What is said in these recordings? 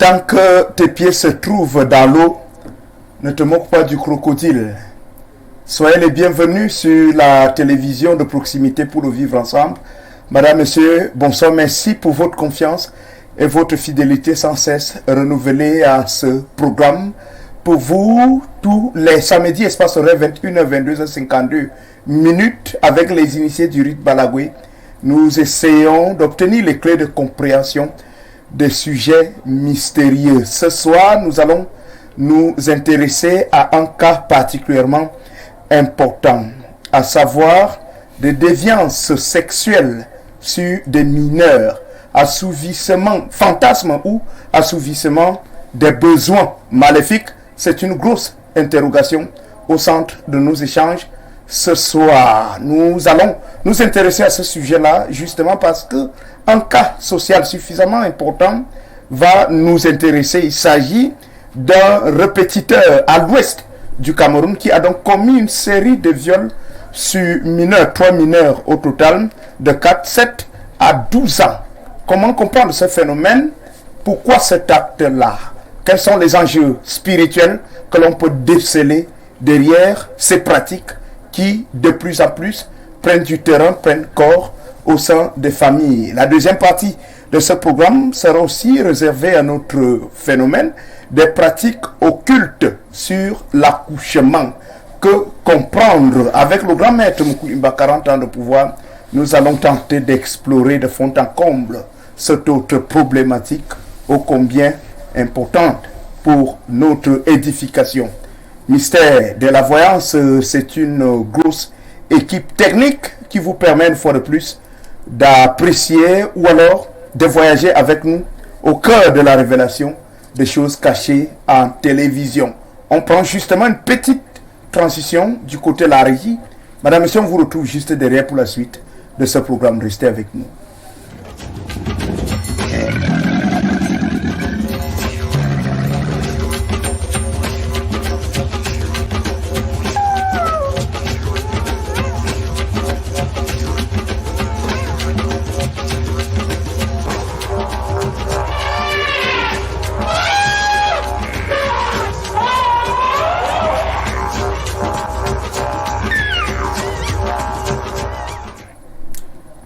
Tant que tes pieds se trouvent dans l'eau, ne te moque pas du crocodile. Soyez les bienvenus sur la télévision de proximité pour le vivre ensemble. Madame, Monsieur, bonsoir, merci pour votre confiance et votre fidélité sans cesse renouvelée à ce programme. Pour vous, tous les samedis, espace horaire 21h, 22h52 minutes, avec les initiés du rite Balagoué, nous essayons d'obtenir les clés de compréhension des sujets mystérieux. Ce soir, nous allons nous intéresser à un cas particulièrement important, à savoir des déviances sexuelles sur des mineurs, assouvissement, fantasme ou assouvissement des besoins maléfiques. C'est une grosse interrogation au centre de nos échanges ce soir. Nous allons nous intéresser à ce sujet-là justement parce que un cas social suffisamment important va nous intéresser. Il s'agit d'un répétiteur à l'ouest du Cameroun qui a donc commis une série de viols sur mineurs, 3 mineurs au total, de 4, 7 à 12 ans. Comment comprendre ce phénomène? Pourquoi cet acte-là? Quels sont les enjeux spirituels que l'on peut déceler derrière ces pratiques qui, de plus en plus, prennent du terrain, prennent corps au sein des familles? La deuxième partie de ce programme sera aussi réservée à notre phénomène des pratiques occultes sur l'accouchement. Que comprendre? Avec le grand maître Moukulimba, 40 ans de pouvoir, nous allons tenter d'explorer de fond en comble cette autre problématique ô combien importante pour notre édification. Mystère de la voyance, c'est une grosse équipe technique qui vous permet une fois de plus d'apprécier ou alors de voyager avec nous au cœur de la révélation des choses cachées en télévision. On prend justement une petite transition du côté de la régie. Madame, Monsieur, on vous retrouve juste derrière pour la suite de ce programme. Restez avec nous.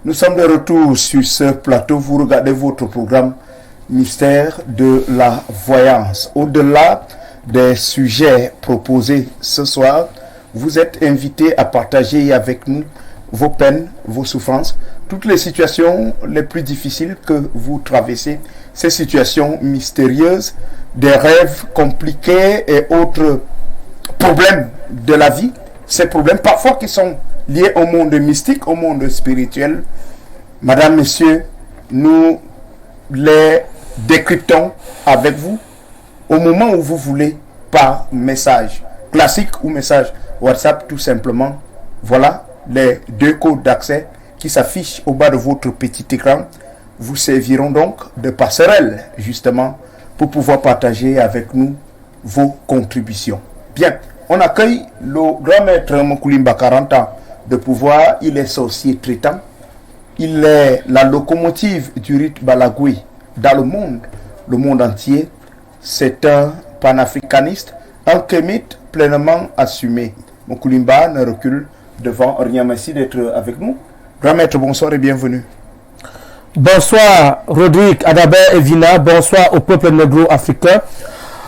Nous sommes de retour sur ce plateau. Vous regardez votre programme Mystère de la voyance. Au-delà des sujets proposés ce soir, vous êtes invités à partager avec nous vos peines, vos souffrances, toutes les situations les plus difficiles que vous traversez, ces situations mystérieuses, des rêves compliqués et autres problèmes de la vie, ces problèmes parfois qui sont liés au monde mystique, au monde spirituel. Madame, Messieurs, nous les décryptons avec vous au moment où vous voulez, par message classique ou message WhatsApp tout simplement. Voilà les 2 codes d'accès qui s'affichent au bas de votre petit écran. Vous serviront donc de passerelle justement pour pouvoir partager avec nous vos contributions. Bien, on accueille le grand maître Moukulimba, 40 ans de pouvoir. Il est sorcier traitant. Il est la locomotive du rite Balagoué dans le monde entier. C'est un panafricaniste, un kémite pleinement assumé. Moukulimba ne recule devant rien. Merci d'être avec nous. Grand maître, bonsoir et bienvenue. Bonsoir Rodrigue, Adabert et Vina. Bonsoir au peuple négro-africain.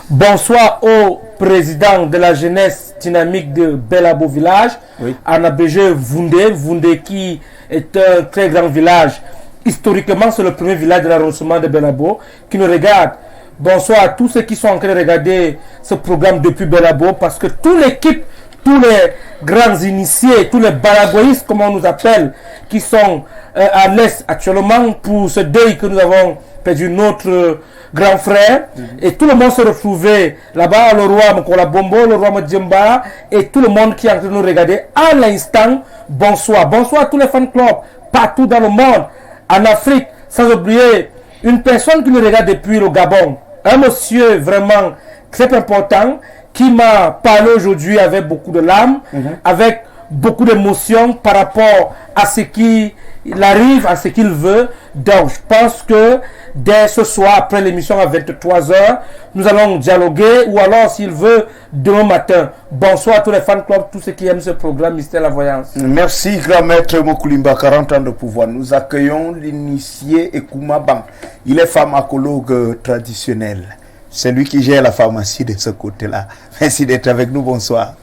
Bonsoir au président de la jeunesse dynamique de Belabo Village, oui. Anabéje Voundé qui est un très grand village. Historiquement, c'est le premier village de l'arrondissement de Belabo qui nous regarde. Bonsoir à tous ceux qui sont en train de regarder ce programme depuis Belabo, parce que toute l'équipe, tous les grands initiés, tous les balagoïstes, comme on nous appelle, qui sont à l'Est actuellement pour ce deuil que nous avons perdu notre grand frère, et tout le monde se retrouvait là-bas, le roi Mkola Bombo, le roi Mdjemba, et tout le monde qui est en train de nous regarder à l'instant. Bonsoir. Bonsoir à tous les fan clubs partout dans le monde, en Afrique, sans oublier une personne qui nous regarde depuis le Gabon, un monsieur vraiment très important qui m'a parlé aujourd'hui avec beaucoup de larmes, avec beaucoup d'émotions par rapport à ce qu'il arrive, à ce qu'il veut. Donc, je pense que dès ce soir, après l'émission à 23h, nous allons dialoguer, ou alors, s'il veut, demain matin. Bonsoir à tous les fan clubs, tous ceux qui aiment ce programme Mystère la Voyance. Merci, grand maître Mokulimba, 40 ans de pouvoir. Nous accueillons l'initié Ekouma Bang. Il est pharmacologue traditionnel. C'est lui qui gère la pharmacie de ce côté-là. Merci d'être avec nous. Bonsoir.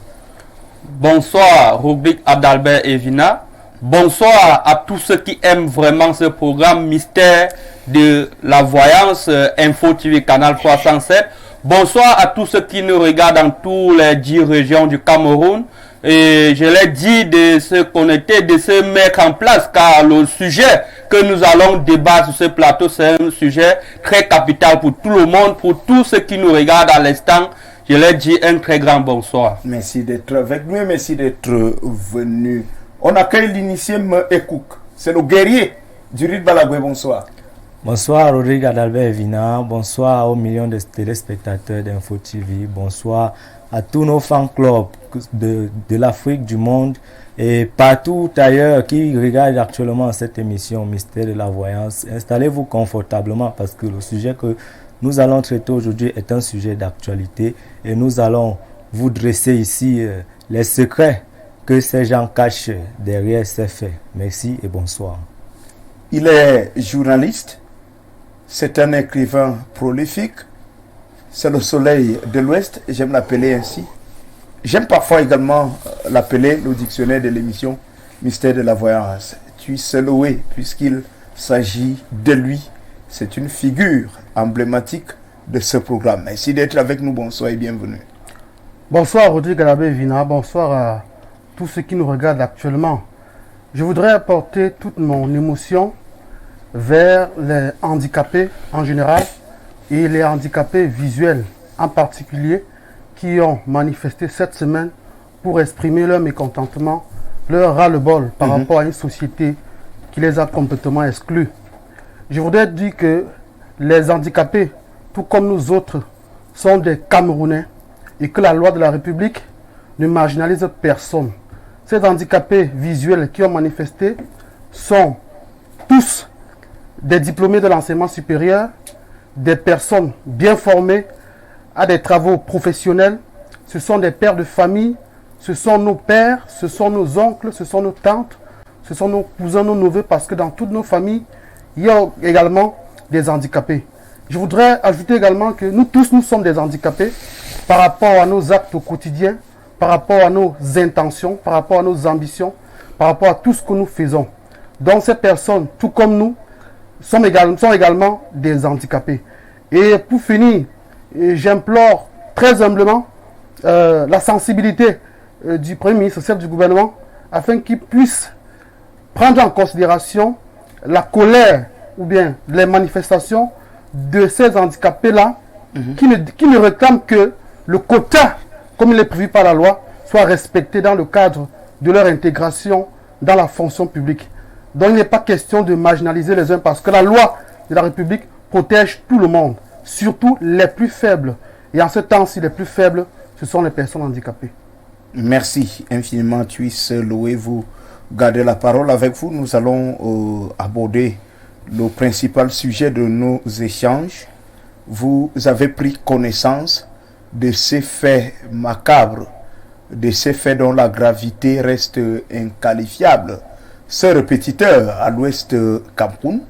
Bonsoir, rubrique Adalbert Evina. Bonsoir à tous ceux qui aiment vraiment ce programme Mystère de la Voyance, Info TV Canal 307. Bonsoir à tous ceux qui nous regardent dans toutes les 10 régions du Cameroun. Et je l'ai dit de se connecter, de se mettre en place, car le sujet que nous allons débattre sur ce plateau, c'est un sujet très capital pour tout le monde, pour tous ceux qui nous regardent à l'instant. Je l'ai dit, un très grand bonsoir. Merci d'être avec nous et merci d'être venu. On accueille l'initié Ekouk. C'est le guerrier du Rite Balagoué. Bonsoir. Bonsoir Rodrigue Adalbert Evina. Bonsoir aux millions de téléspectateurs d'Info TV. Bonsoir à tous nos fan clubs de l'Afrique, du monde et partout ailleurs qui regardent actuellement cette émission Mystère de la Voyance. Installez-vous confortablement parce que le sujet que nous allons traiter aujourd'hui est un sujet d'actualité et nous allons vous dresser ici les secrets que ces gens cachent derrière ces faits. Merci et bonsoir. Il est journaliste, c'est un écrivain prolifique, c'est le soleil de l'Ouest, j'aime l'appeler ainsi. J'aime parfois également l'appeler le dictionnaire de l'émission Mystère de la Voyance. Tu sais loué puisqu'il s'agit de lui. C'est une figure emblématique de ce programme. Merci d'être avec nous, bonsoir et bienvenue. Bonsoir Rodrigue Adalbert Evina, bonsoir à tous ceux qui nous regardent actuellement. Je voudrais apporter toute mon émotion vers les handicapés en général et les handicapés visuels en particulier qui ont manifesté cette semaine pour exprimer leur mécontentement, leur ras-le-bol par rapport à une société qui les a complètement exclus. Je voudrais dire que les handicapés, tout comme nous autres, sont des Camerounais et que la loi de la République ne marginalise personne. Ces handicapés visuels qui ont manifesté sont tous des diplômés de l'enseignement supérieur, des personnes bien formées à des travaux professionnels. Ce sont des pères de famille, ce sont nos pères, ce sont nos oncles, ce sont nos tantes, ce sont nos cousins, nos neveux, parce que dans toutes nos familles, il y a également des handicapés. Je voudrais ajouter également que nous tous, nous sommes des handicapés par rapport à nos actes au quotidien, par rapport à nos intentions, par rapport à nos ambitions, par rapport à tout ce que nous faisons. Donc ces personnes, tout comme nous, sont également des handicapés. Et pour finir, j'implore très humblement la sensibilité du Premier ministre, chef du gouvernement, afin qu'il puisse prendre en considération la colère ou bien les manifestations de ces handicapés-là qui ne réclament que le quota, comme il est prévu par la loi, soit respecté dans le cadre de leur intégration dans la fonction publique. Donc il n'est pas question de marginaliser les uns parce que la loi de la République protège tout le monde, surtout les plus faibles. Et en ce temps-ci, les plus faibles, ce sont les personnes handicapées. Merci infiniment, Tuis Loué. Vous gardez la parole. Avec vous, nous allons aborder le principal sujet de nos échanges. Vous avez pris connaissance de ces faits macabres, de ces faits dont la gravité reste inqualifiable. Ce répétiteur à l'ouest Cameroun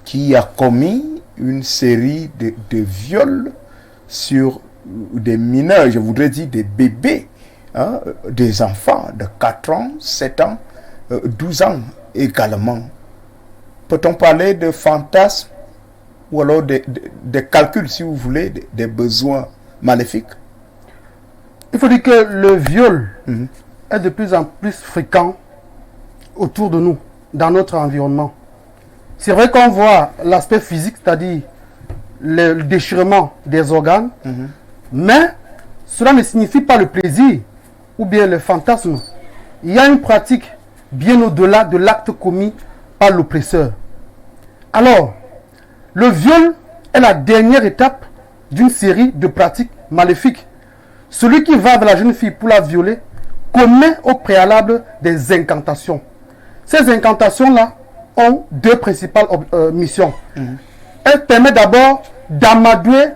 qui a commis une série de viols sur des mineurs, je voudrais dire des bébés, hein, des enfants de 4 ans, 7 ans, 12 ans également. Peut-on parler de fantasmes ou alors des calculs, si vous voulez, des besoins maléfiques? Il faut dire que le viol est de plus en plus fréquent autour de nous, dans notre environnement. C'est vrai qu'on voit l'aspect physique, c'est-à-dire le déchirement des organes, mais cela ne signifie pas le plaisir ou bien le fantasme. Il y a une pratique bien au-delà de l'acte commis par l'oppresseur. Alors, le viol est la dernière étape d'une série de pratiques maléfiques. Celui qui va vers la jeune fille pour la violer commet au préalable des incantations. Ces incantations-là ont deux principales missions. Elles permettent d'abord d'amadouer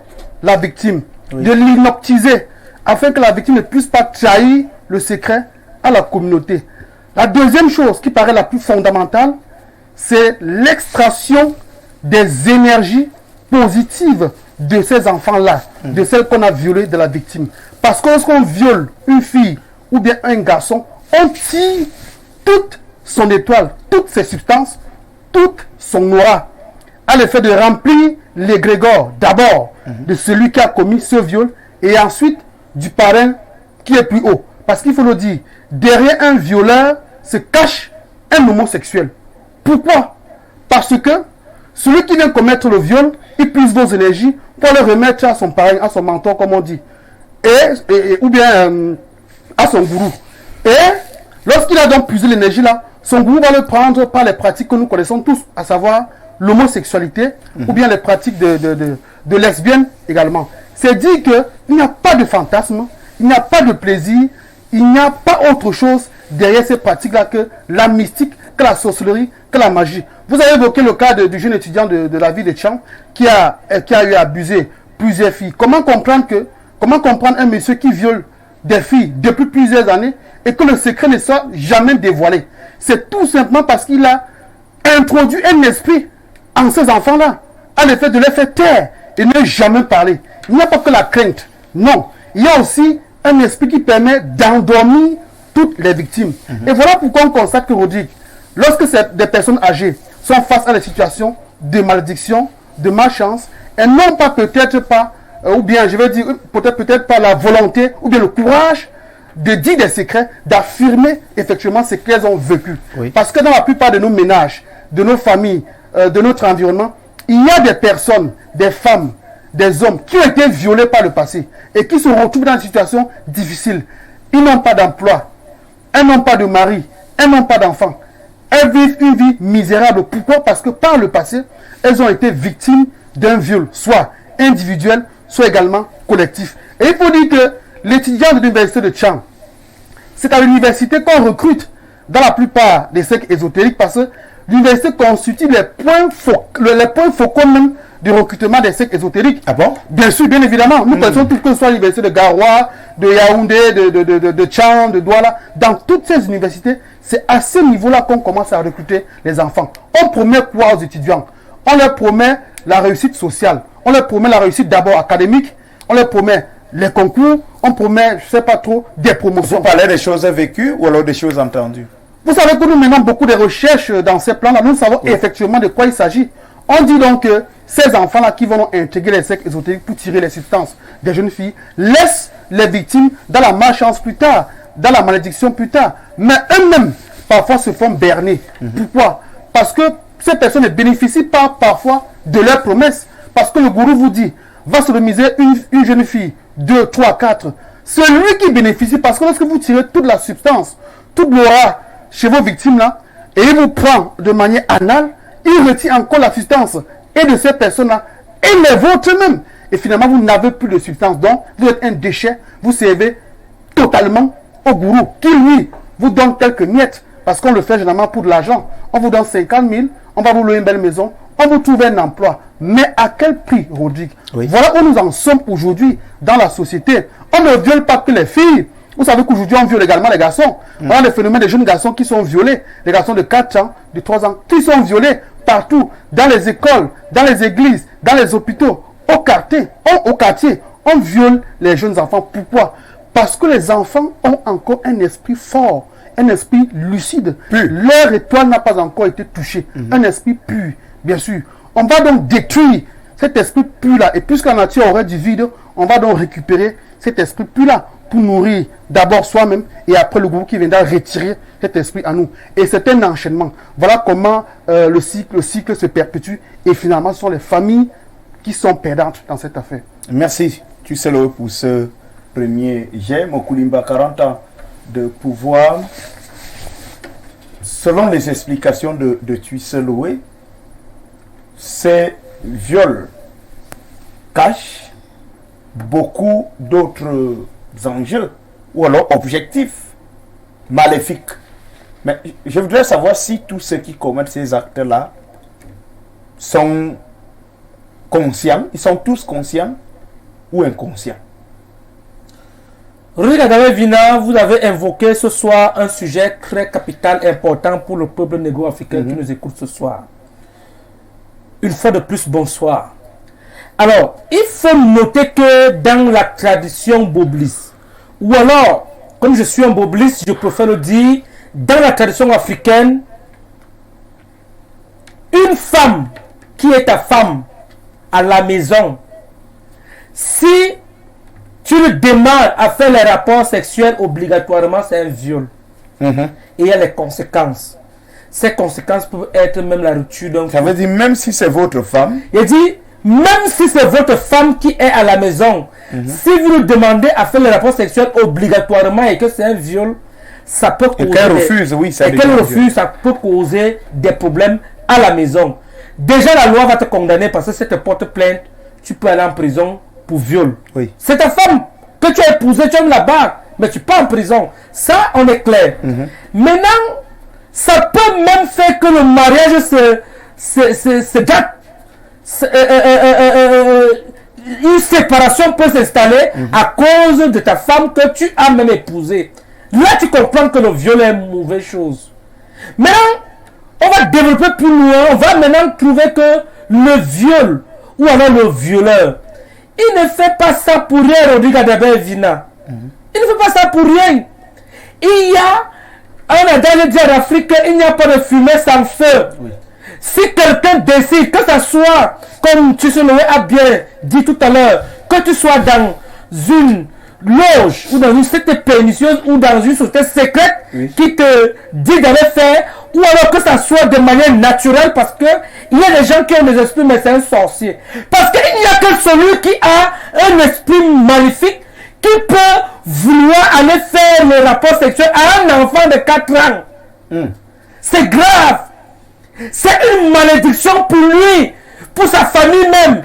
la victime, de l'inoptiser, afin que la victime ne puisse pas trahir le secret à la communauté. La deuxième chose qui paraît la plus fondamentale, c'est l'extraction des énergies positives de ces enfants-là, de celles qu'on a violées de la victime. Parce que lorsqu'on viole une fille ou bien un garçon, on tire toute son étoile, toutes ses substances, toute son aura, à l'effet de remplir l'égrégore d'abord de celui qui a commis ce viol et ensuite du parrain qui est plus haut. Parce qu'il faut le dire, derrière un violeur se cache un homosexuel. Pourquoi? Parce que celui qui vient commettre le viol, il puise vos énergies pour le remettre à son parrain, à son mentor, comme on dit, ou bien à son gourou. Et lorsqu'il a donc puisé l'énergie là, son gourou va le prendre par les pratiques que nous connaissons tous, à savoir l'homosexualité ou bien les pratiques de lesbiennes également. C'est dire qu'il n'y a pas de fantasme, il n'y a pas de plaisir, il n'y a pas autre chose derrière ces pratiques-là que la mystique, que la sorcellerie, que la magie. Vous avez évoqué le cas du jeune étudiant de la ville de Tchang qui a eu abusé plusieurs filles. Comment comprendre un monsieur qui viole des filles depuis plusieurs années et que le secret ne soit jamais dévoilé? C'est tout simplement parce qu'il a introduit un esprit en ces enfants-là, à l'effet de les faire taire et ne jamais parler. Il n'y a pas que la crainte. Non. Il y a aussi un esprit qui permet d'endormir toutes les victimes. Et voilà pourquoi on constate que Rodrigue, lorsque des personnes âgées sont face à des situations de malédiction, de malchance, elles n'ont pas peut-être pas, ou bien je vais dire peut-être pas la volonté, ou bien le courage de dire des secrets, d'affirmer effectivement ce qu'elles ont vécu. Oui. Parce que dans la plupart de nos ménages, de nos familles, de notre environnement, il y a des personnes, des femmes, des hommes qui ont été violés par le passé et qui se retrouvent dans une situation difficile. Ils n'ont pas d'emploi, elles n'ont pas de mari, elles n'ont pas d'enfants. Elles vivent une vie misérable. Pourquoi? Parce que par le passé, elles ont été victimes d'un viol, soit individuel, soit également collectif. Et il faut dire que l'étudiant de l'université de Tchang, c'est à l'université qu'on recrute dans la plupart des sectes ésotériques parce que l'université constitue les points focaux même du recrutement des sectes ésotériques. Ah bon? Bien sûr, bien évidemment. Nous pensons tout que ce soit l'université de Garoua, de Yaoundé, de Tchang, de Douala. Dans toutes ces universités, c'est à ce niveau-là qu'on commence à recruter les enfants. On promet quoi aux étudiants? On leur promet la réussite sociale. On leur promet la réussite d'abord académique. On leur promet les concours. On promet, je ne sais pas trop, des promotions. Vous parlez des choses vécues ou alors des choses entendues? Vous savez que nous menons beaucoup de recherches dans ces plans-là. Nous savons effectivement de quoi il s'agit. On dit donc que ces enfants-là qui vont intégrer les sectes ésotériques pour tirer les substances des jeunes filles laissent les victimes dans la malchance plus tard, dans la malédiction plus tard. Mais eux-mêmes, parfois, se font berner. Pourquoi? Parce que ces personnes ne bénéficient pas parfois de leurs promesses. Parce que le gourou vous dit, va sodomiser une jeune fille, 2, 3, 4. C'est lui qui bénéficie parce que lorsque vous tirez toute la substance, toute l'aura chez vos victimes-là, et il vous prend de manière anale, il retire encore la substance et de ces personnes-là et les vôtres même. Et finalement, vous n'avez plus de substance. Donc, vous êtes un déchet. Vous servez totalement au gourou qui, lui, vous donne quelques miettes. Parce qu'on le fait généralement pour de l'argent. On vous donne 50 000, on va vous louer une belle maison, on vous trouve un emploi. Mais à quel prix, Rodrigue? Voilà où nous en sommes aujourd'hui dans la société. On ne viole pas que les filles. Vous savez qu'aujourd'hui, on viole également les garçons. On a le phénomène des jeunes garçons qui sont violés. Les garçons de 4 ans, de 3 ans, qui sont violés partout, dans les écoles, dans les églises, dans les hôpitaux, au quartier. On viole les jeunes enfants. Pourquoi? Parce que les enfants ont encore un esprit fort, un esprit lucide. Leur étoile n'a pas encore été touchée. Un esprit pur, bien sûr. On va donc détruire cet esprit pur-là. Et puisque la nature aurait du vide, on va donc récupérer cet esprit pur-là pour nourrir d'abord soi-même et après le gourou qui viendra retirer cet esprit à nous. Et c'est un enchaînement. Voilà comment le cycle se perpétue et finalement ce sont les familles qui sont perdantes dans cette affaire. Merci, tu sais le pour ce premier jet, Mokulimba, 40 ans de pouvoir. Selon les explications de Tuisseloué, ces viols cachent beaucoup d'autres enjeux ou alors objectifs maléfique. Mais je voudrais savoir si tous ceux qui commettent ces actes-là sont conscients, ils sont tous conscients ou inconscients. Rodrigue Adalbert Vina, vous avez invoqué ce soir un sujet très capital, important pour le peuple négro-africain qui nous écoute ce soir. Une fois de plus, bonsoir. Alors, il faut noter que dans la tradition bobliste, ou alors, comme je suis un bobliste, je préfère le dire, dans la tradition africaine, une femme qui est ta femme à la maison, si tu le demandes à faire les rapports sexuels obligatoirement, c'est un viol. Et il y a les conséquences. Ces conséquences peuvent être même la rupture d'un couple. Ça veut dire même si c'est votre femme. Il dit, même si c'est votre femme qui est à la maison, si vous lui demandez à faire les rapports sexuels obligatoirement et que c'est un viol, ça peut causer... Et qu'elle refuse, oui, ça et qu'elle refuse, ça peut causer des problèmes à la maison. Déjà, la loi va te condamner parce que si tu te portes plainte, tu peux aller en prison pour viol. Oui. C'est ta femme que tu as épousée, tu aimes là-bas, mais tu pars en prison. Ça, on est clair. Maintenant, ça peut même faire que le mariage se gâte. Une séparation peut s'installer à cause de ta femme que tu as même épousée. Là, tu comprends que le viol est une mauvaise chose. Maintenant, on va développer plus loin. On va maintenant trouver que le viol, ou alors le violeur, il ne fait pas ça pour rien, Rodrigue Adalbert Vina. Il ne fait pas ça pour rien. Il y a un adage dit en Afrique, il n'y a pas de fumée sans feu. Si quelqu'un décide, que ça soit, comme Tchisoloé a bien dit tout à l'heure, que tu sois dans une loge ou dans une secte pernicieuse ou dans une société secrète qui te dit d'aller faire, ou alors que ça soit de manière naturelle, parce que il y a des gens qui ont des esprits, mais c'est un sorcier. Parce qu'il n'y a que celui qui a un esprit maléfique qui peut vouloir aller faire le rapport sexuel à un enfant de 4 ans. C'est grave. C'est une malédiction pour lui, pour sa famille même.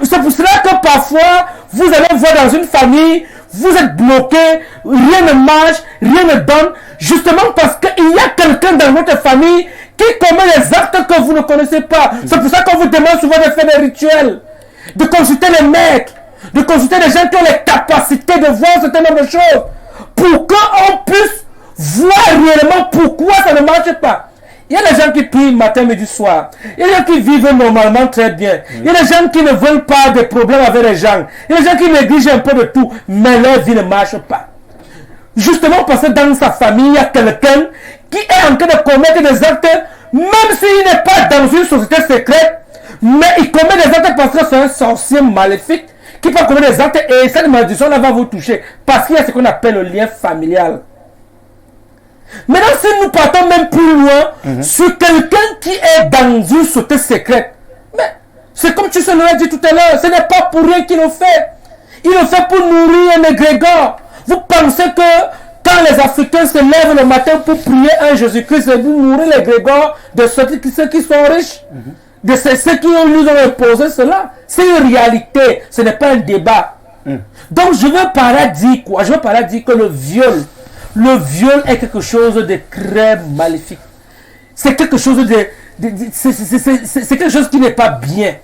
C'est pour cela que parfois, vous allez voir dans une famille, vous êtes bloqué, rien ne marche, rien ne donne, justement parce qu'il y a quelqu'un dans votre famille qui commet des actes que vous ne connaissez pas. C'est pour ça qu'on vous demande souvent de faire des rituels, de consulter les maîtres, de consulter les gens qui ont les capacités de voir un certain nombre de choses, pour qu'on puisse voir réellement pourquoi ça ne marche pas. Il y a des gens qui prient matin, midi, soir. Il y a des gens qui vivent normalement très bien. Il y a des gens qui ne veulent pas de problèmes avec les gens. Il y a des gens qui négligent un peu de tout, mais leur vie ne marche pas. Justement parce que dans sa famille, il y a quelqu'un qui est en train de commettre des actes, même s'il n'est pas dans une société secrète, mais il commet des actes parce que c'est un sorcier maléfique qui peut commettre des actes et cette malédiction-là va vous toucher. Parce qu'il y a ce qu'on appelle le lien familial. Maintenant, si nous partons même plus loin sur quelqu'un qui est dans une société secrète, mais c'est comme tu l'as dit tout à l'heure, ce n'est pas pour rien qu'il le fait. Il le fait pour nourrir un égrégore. Vous pensez que quand les Africains se lèvent le matin pour prier un Jésus-Christ, c'est pour nourrir l'égrégore de ceux qui sont riches, de ceux qui nous ont imposé cela. C'est une réalité, ce n'est pas un débat. Donc je veux par là dire quoi? Je veux par là dire que le viol est quelque chose de très maléfique. C'est quelque chose c'est quelque chose qui n'est pas bien.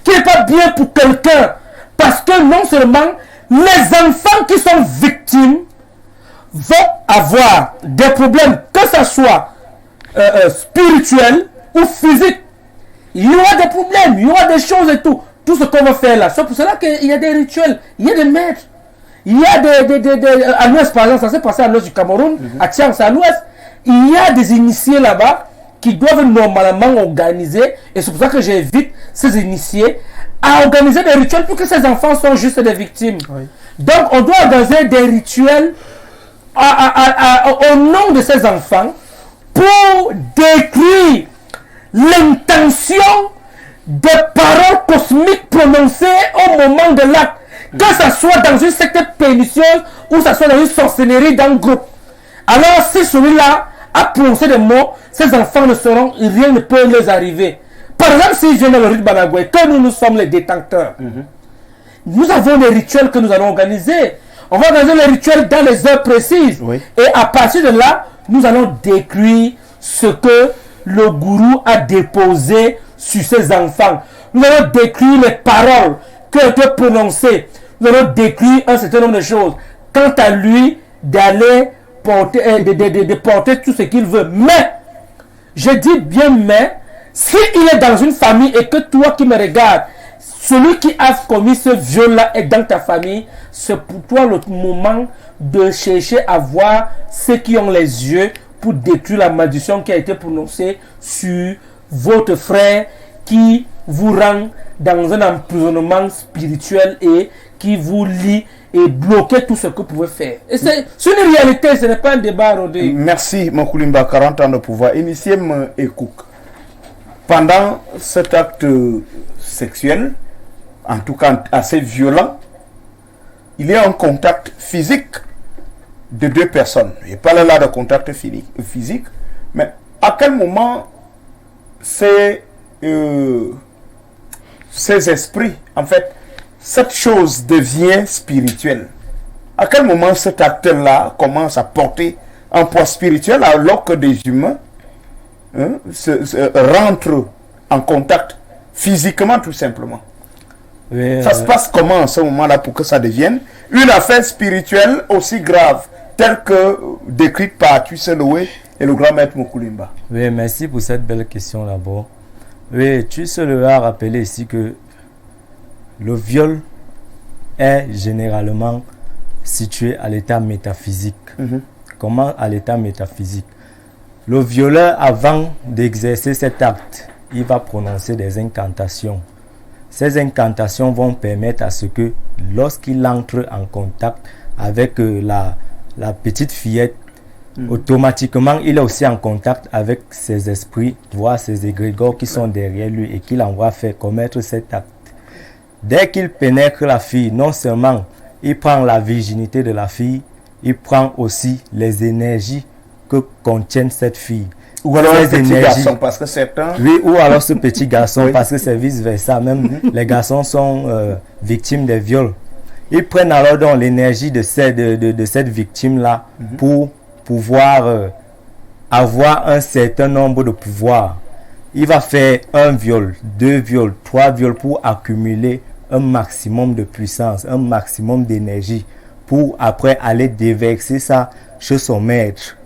Qui n'est pas bien pour quelqu'un. Parce que non seulement les enfants qui sont victimes vont avoir des problèmes, que ce soit spirituels ou physiques. Il y aura des problèmes, il y aura des choses et tout. Tout ce qu'on va faire là. C'est pour cela qu'il y a des rituels, il y a des maîtres. Il y a à l'ouest par exemple, ça s'est passé à l'ouest du Cameroun, à Tiang, c'est à l'ouest. Il y a des initiés là-bas qui doivent normalement organiser, et c'est pour ça que j'invite ces initiés à organiser des rituels pour que ces enfants soient juste des victimes. Donc on doit organiser des rituels au nom de ces enfants pour décrire l'intention des paroles cosmiques prononcées au moment de l'acte. Que ce soit dans une secte pernicieuse ou que ce soit dans une sorcellerie d'un groupe. Alors si celui-là a prononcé des mots, ces enfants ne seront, rien ne peut les arriver. Par exemple, s'ils viennent dans le rite Banagoué, que nous sommes les détenteurs, nous avons des rituels que nous allons organiser. On va organiser le rituel dans les heures précises. Oui. Et à partir de là, nous allons décrire ce que le gourou a déposé sur ses enfants. Nous allons décrire les paroles qui ont été prononcées. Nous allons décrire un certain nombre de choses. Quant à lui, d'aller porter, de porter tout ce qu'il veut. Mais, je dis bien mais, s'il est dans une famille et que toi qui me regardes, celui qui a commis ce viol-là est dans ta famille, c'est pour toi le moment de chercher à voir ceux qui ont les yeux pour détruire la malédiction qui a été prononcée sur votre frère qui vous rend dans un emprisonnement spirituel et qui vous lie et bloquer tout ce que vous pouvez faire. Et c'est une réalité, ce n'est pas un débat, Rodé. Merci, Mokulimba, 40 ans de pouvoir. Initié Ekouk. Pendant cet acte sexuel, en tout cas assez violent, il y a un contact physique de deux personnes. Je parle là de contact physique, mais à quel moment ces esprits, en fait, cette chose devient spirituelle? À quel moment cet acte-là commence à porter un poids spirituel alors que des humains rentrent en contact physiquement tout simplement? Oui, ça se passe comment en ce moment-là pour que ça devienne une affaire spirituelle aussi grave, telle que décrite par Tuseloé et le grand maître Mokulimba? Oui, merci pour cette belle question d'abord. Oui, Tuseloé a rappelé ici que le viol est généralement situé à l'état métaphysique. Comment à l'état métaphysique? Le violeur, avant d'exercer cet acte, il va prononcer des incantations. Ces incantations vont permettre à ce que, lorsqu'il entre en contact avec la petite fillette, automatiquement, il est aussi en contact avec ses esprits, voire ses égrégores qui sont derrière lui et qui l'envoient faire commettre cet acte. Dès qu'il pénètre la fille, non seulement il prend la virginité de la fille, il prend aussi les énergies que contient cette fille. Ou alors un petit garçon, parce que certains... Oui, ou alors ce petit garçon, parce que c'est vice-versa. Même les garçons sont victimes des viols. Ils prennent alors donc l'énergie de cette victime-là pour pouvoir avoir un certain nombre de pouvoirs. Il va faire un viol, 2 viols, 3 viols pour accumuler un maximum de puissance, un maximum d'énergie pour après aller déverser ça chez son maître.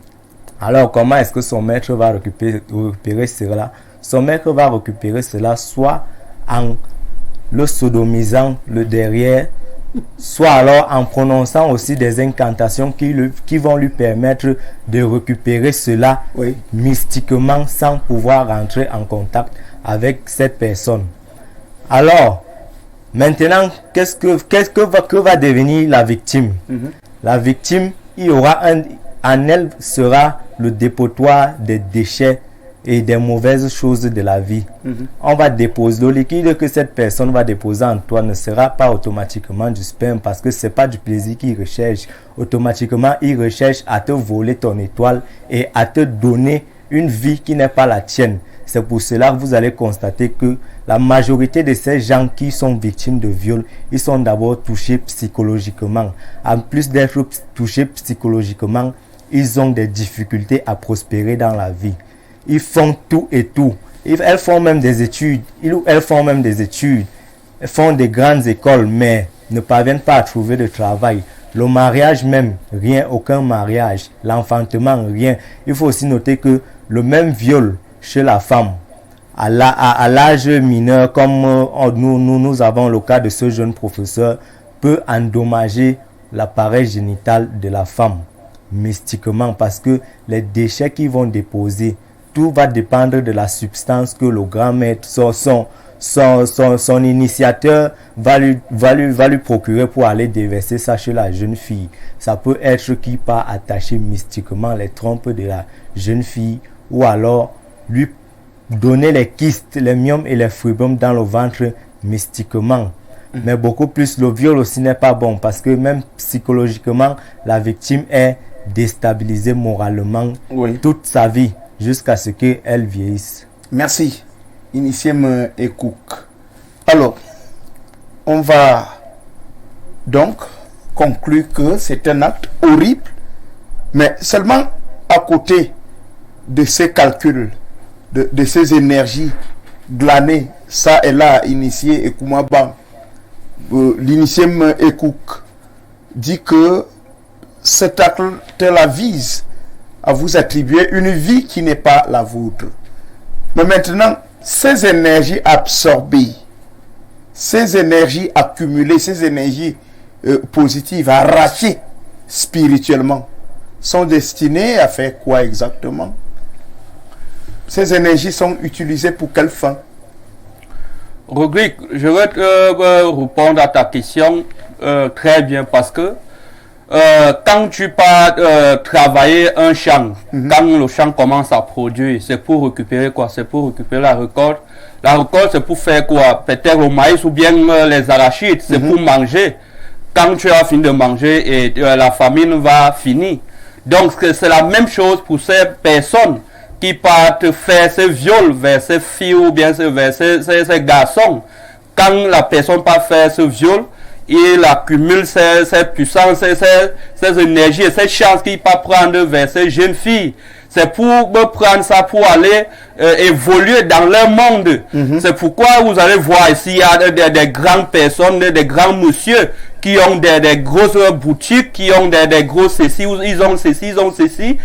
Alors, comment est-ce que son maître va récupérer cela? Son maître va récupérer cela soit en le sodomisant le derrière, soit alors en prononçant aussi des incantations qui vont lui permettre de récupérer cela mystiquement sans pouvoir rentrer en contact avec cette personne. Alors, maintenant, que va devenir la victime? La victime, il y aura en elle sera le dépotoir des déchets et des mauvaises choses de la vie. On va déposer le liquide que cette personne va déposer en toi ne sera pas automatiquement du sperme parce que c'est pas du plaisir qu'il recherche. Automatiquement, il recherche à te voler ton étoile et à te donner une vie qui n'est pas la tienne. C'est pour cela que vous allez constater que la majorité de ces gens qui sont victimes de viol, ils sont d'abord touchés psychologiquement. En plus d'être touchés psychologiquement, ils ont des difficultés à prospérer dans la vie. Ils font tout et tout. Elles font même des études. Elles font des grandes écoles, mais ne parviennent pas à trouver de travail. Le mariage même, rien, aucun mariage. L'enfantement, rien. Il faut aussi noter que le même viol chez la femme, à l'âge mineur, comme nous avons le cas de ce jeune professeur, peut endommager l'appareil génital de la femme mystiquement parce que les déchets qu'ils vont déposer, tout va dépendre de la substance que le grand maître, son initiateur va lui procurer pour aller déverser ça chez la jeune fille. Ça peut être qui part attacher mystiquement les trompes de la jeune fille ou alors lui donner les kystes, les myomes et les fibromes dans le ventre mystiquement. Mais beaucoup plus, le viol aussi n'est pas bon parce que même psychologiquement, la victime est déstabilisée moralement toute sa vie jusqu'à ce qu'elle vieillisse. Merci, Initié Ekouk. Alors, on va donc conclut que c'est un acte horrible, mais seulement à côté de ces calculs, de ces énergies glanées, ça et là, initié Ekoumaba, l'initié Ekouk, dit que cet acte-là vise à vous attribuer une vie qui n'est pas la vôtre. Mais maintenant, ces énergies absorbées, ces énergies accumulées, ces énergies positives, arrachées spirituellement, sont destinées à faire quoi exactement? Ces énergies sont utilisées pour quelle fin? Rodrigue, je vais répondre à ta question très bien parce que quand tu pars travailler un champ, quand le champ commence à produire, c'est pour récupérer quoi? C'est pour récupérer la récolte. La récolte, c'est pour faire quoi? Peut-être le maïs ou bien les arachides, c'est pour manger. Quand tu as fini de manger, et la famine va finir. Donc, c'est la même chose pour ces personnes qui partent faire ces viols vers ces filles ou bien vers ces garçons. Quand la personne part faire ce viol, il accumule ses puissances, ses énergies et ses chances qu'il peut prendre vers ces jeunes filles. C'est pour prendre ça pour aller évoluer dans leur monde. C'est pourquoi vous allez voir ici, il y a des grandes personnes, des grands monsieur qui ont des grosses boutiques, qui ont des gros ceci, ils ont ceci, ils ont ceci.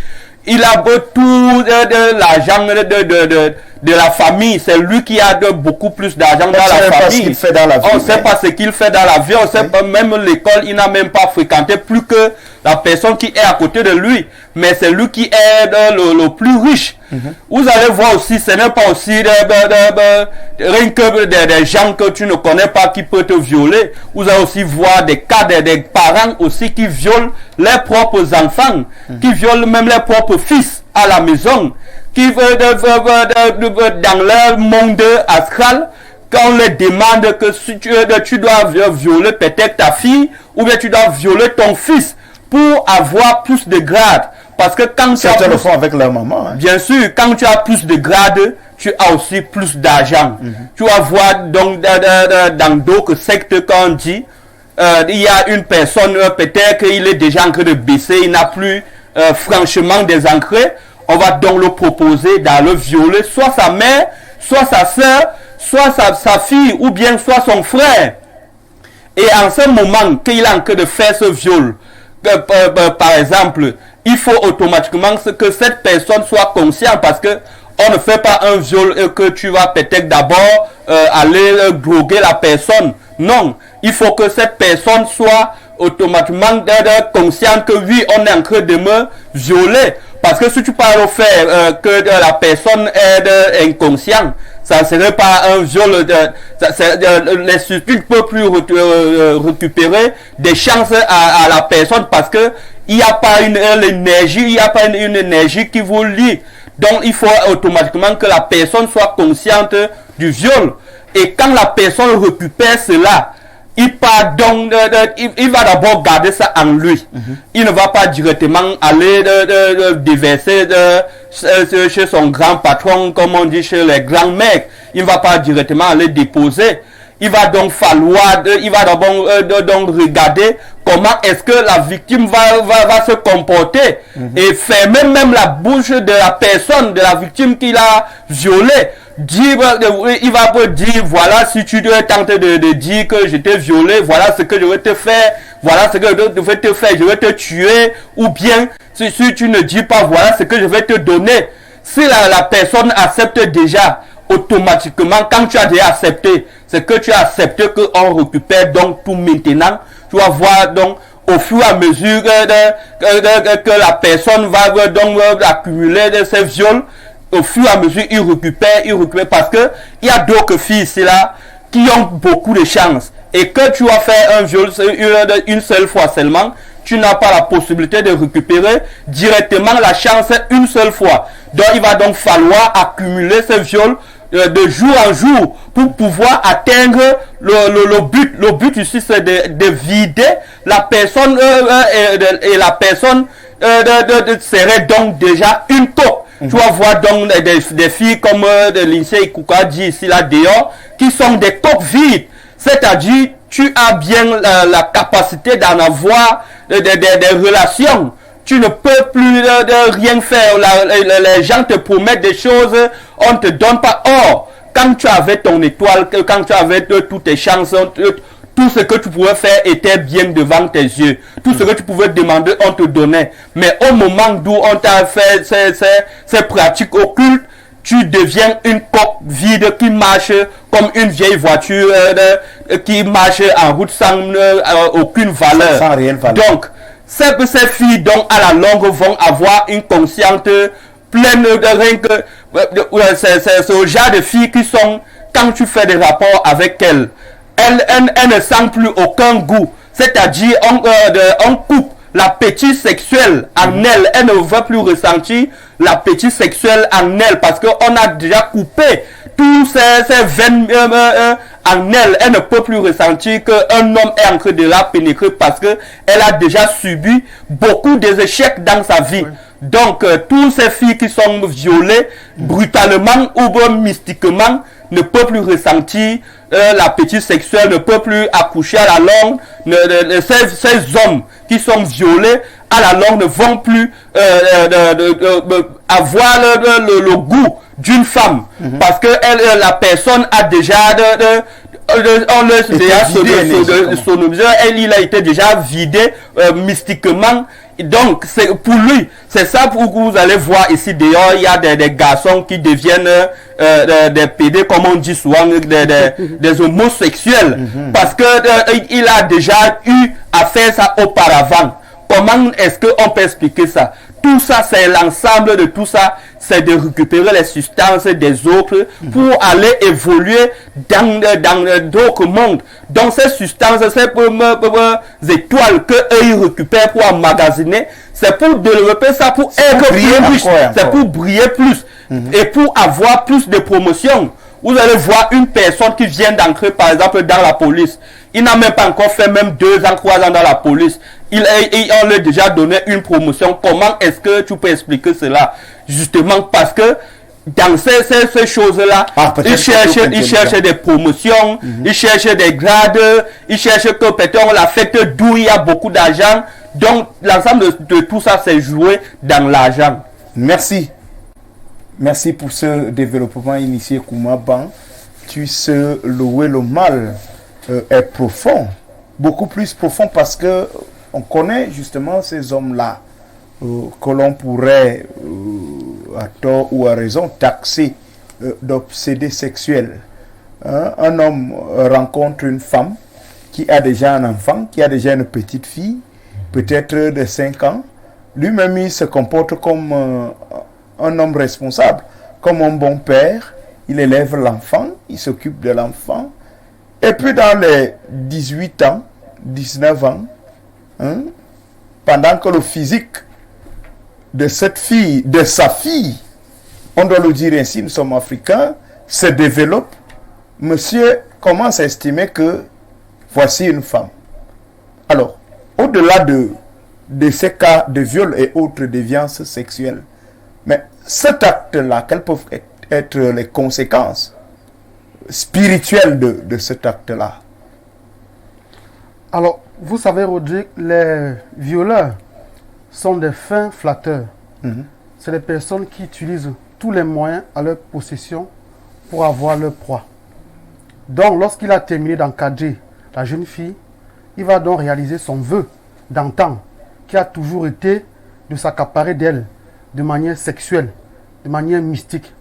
Il a tout de l'argent de la famille. C'est lui qui a beaucoup plus d'argent dans la famille. Qu'il fait dans la vie, on ne sait pas ce qu'il fait dans la vie. On sait pas, même l'école, il n'a même pas fréquenté plus que la personne qui est à côté de lui. Mais c'est lui qui est le plus riche. Vous allez voir aussi, ce n'est pas aussi rien que des gens que tu ne connais pas qui peuvent te violer. Vous allez aussi voir des cas des parents aussi qui violent leurs propres enfants, qui violent même leurs propres fils à la maison, qui dans leur monde astral, quand on leur demande que si tu dois violer peut-être ta fille, ou bien tu dois violer ton fils pour avoir plus de grade. Parce que quand certains le font avec leur maman. Hein. Bien sûr, quand tu as plus de grade, tu as aussi plus d'argent. Tu vas voir donc dans d'autres sectes qu'on dit, il y a une personne, peut-être qu'il est déjà en train de baisser, il n'a plus franchement des entrées. On va donc le proposer d'aller violer soit sa mère, soit sa soeur, soit sa fille, ou bien soit son frère. Et en ce moment qu'il est en train de faire ce viol, par exemple, il faut automatiquement que cette personne soit consciente, parce que on ne fait pas un viol et que tu vas peut-être d'abord aller droguer la personne. Non, il faut que cette personne soit automatiquement consciente que oui, on est en train de me violer. Parce que si tu parles au fait que la personne est inconsciente, ça ne serait pas un viol. Les suspects ne peuvent plus récupérer des chances à la personne parce que il n'y a pas une énergie, il n'y a pas une énergie qui vous lie. Donc il faut automatiquement que la personne soit consciente du viol. Et quand la personne récupère cela, il part donc, il va d'abord garder ça en lui. Il ne va pas directement aller déverser chez son grand patron, comme on dit chez les grands mecs. Il ne va pas directement aller déposer. Il va donc falloir, il va d'abord donc regarder comment est-ce que la victime va se comporter et fermer même la bouche de la personne, de la victime qu'il a violée. Il va dire, voilà, si tu dois tenter de dire que je t'ai violé, voilà ce que je vais te faire, voilà ce que je vais te faire, je vais te tuer, ou bien, si tu ne dis pas, voilà ce que je vais te donner. Si la personne accepte déjà, automatiquement, quand tu as déjà accepté, c'est que tu as accepté qu'on récupère donc tout maintenant. Tu vas voir donc, au fur et à mesure que la personne va donc accumuler de ces viols, au fur et à mesure, il récupère parce que il y a d'autres filles ici là qui ont beaucoup de chance et que tu vas faire un viol une seule fois seulement, tu n'as pas la possibilité de récupérer directement la chance une seule fois. Donc il va donc falloir accumuler ces viols de jour en jour pour pouvoir atteindre le but. Le but ici c'est de vider la personne et la personne serait donc déjà une taupe. Tu vas voir donc des filles comme l'INSEE Ikouka dit ici là dehors qui sont des coques vides. C'est-à-dire tu as bien la capacité d'en avoir des relations. Tu ne peux plus de rien faire. Les gens te promettent des choses, on ne te donne pas. Or, quand tu avais ton étoile, quand tu avais toutes tes chances, tout ce que tu pouvais faire était bien devant tes yeux. Tout ce que tu pouvais demander, on te donnait. Mais au moment d'où on t'a fait ces pratiques occultes, tu deviens une coque vide qui marche comme une vieille voiture qui marche en route sans aucune valeur. Sans réelle valeur. Donc, ces filles, donc, à la longue, vont avoir une conscience pleine de rien que... C'est ce genre de filles qui sont, quand tu fais des rapports avec elles, elles ne sentent plus aucun goût. C'est-à-dire, on coupe l'appétit sexuel en elle. Elle ne veut plus ressentir l'appétit sexuel en elle parce qu'on a déjà coupé tous ces veines en elle. Elle ne peut plus ressentir qu'un homme est en train de la pénétrer parce qu'elle a déjà subi beaucoup d'échecs dans sa vie. Donc, toutes ces filles qui sont violées brutalement ou mystiquement ne peuvent plus ressentir l'appétit sexuel, ne peuvent plus accoucher à la longue. Ces hommes qui sont violés à la longue ne vont plus avoir le goût d'une femme parce que la personne a déjà on le déjà sonomisé, il a été déjà vidé mystiquement. Donc, c'est pour lui, c'est ça pour que vous allez voir ici dehors, il y a des garçons qui deviennent des pédés, comme on dit souvent, des homosexuels, parce que il a déjà eu à faire ça auparavant. Comment est-ce qu'on peut expliquer ça? Tout ça, c'est l'ensemble de tout ça, c'est de récupérer les substances des autres pour aller évoluer dans d'autres mondes. Donc ces substances, ces étoiles qu'eux ils récupèrent pour emmagasiner, c'est pour développer ça, pour être plus riche, c'est pour briller plus et pour avoir plus de promotion. Vous allez voir une personne qui vient d'entrer par exemple dans la police. Il n'a même pas encore fait même 2 ans, 3 ans dans la police. On lui a déjà donné une promotion. Comment est-ce que tu peux expliquer cela? Justement parce que dans ces choses-là, il cherche des promotions, il cherche des grades, il cherche que peut-être on l'a fait d'où il y a beaucoup d'argent. Donc l'ensemble de tout ça, c'est joué dans l'argent. Merci. Merci pour ce développement initié, Koumaban. Tu sais, le mal est profond, beaucoup plus profond parce que on connaît justement ces hommes-là que l'on pourrait, à tort ou à raison, taxer d'obsédés sexuels. Un homme rencontre une femme qui a déjà un enfant, qui a déjà une petite fille, peut-être de 5 ans. Lui-même, il se comporte comme un homme responsable, comme un bon père. Il élève l'enfant, il s'occupe de l'enfant. Et puis dans les 18 ans, 19 ans, pendant que le physique de cette fille, de sa fille, on doit le dire ainsi, nous sommes africains, se développe, monsieur commence à estimer que voici une femme. Alors, au-delà de ces cas de viol et autres déviances sexuelles, mais cet acte-là, quelles peuvent être les conséquences spirituelles de cet acte-là? Alors, vous savez, Rodrigue, les violeurs sont des fins flatteurs. C'est des personnes qui utilisent tous les moyens à leur possession pour avoir leur proie. Donc, lorsqu'il a terminé d'encadrer la jeune fille, il va donc réaliser son vœu d'antan, qui a toujours été de s'accaparer d'elle de manière sexuelle, de manière mystique.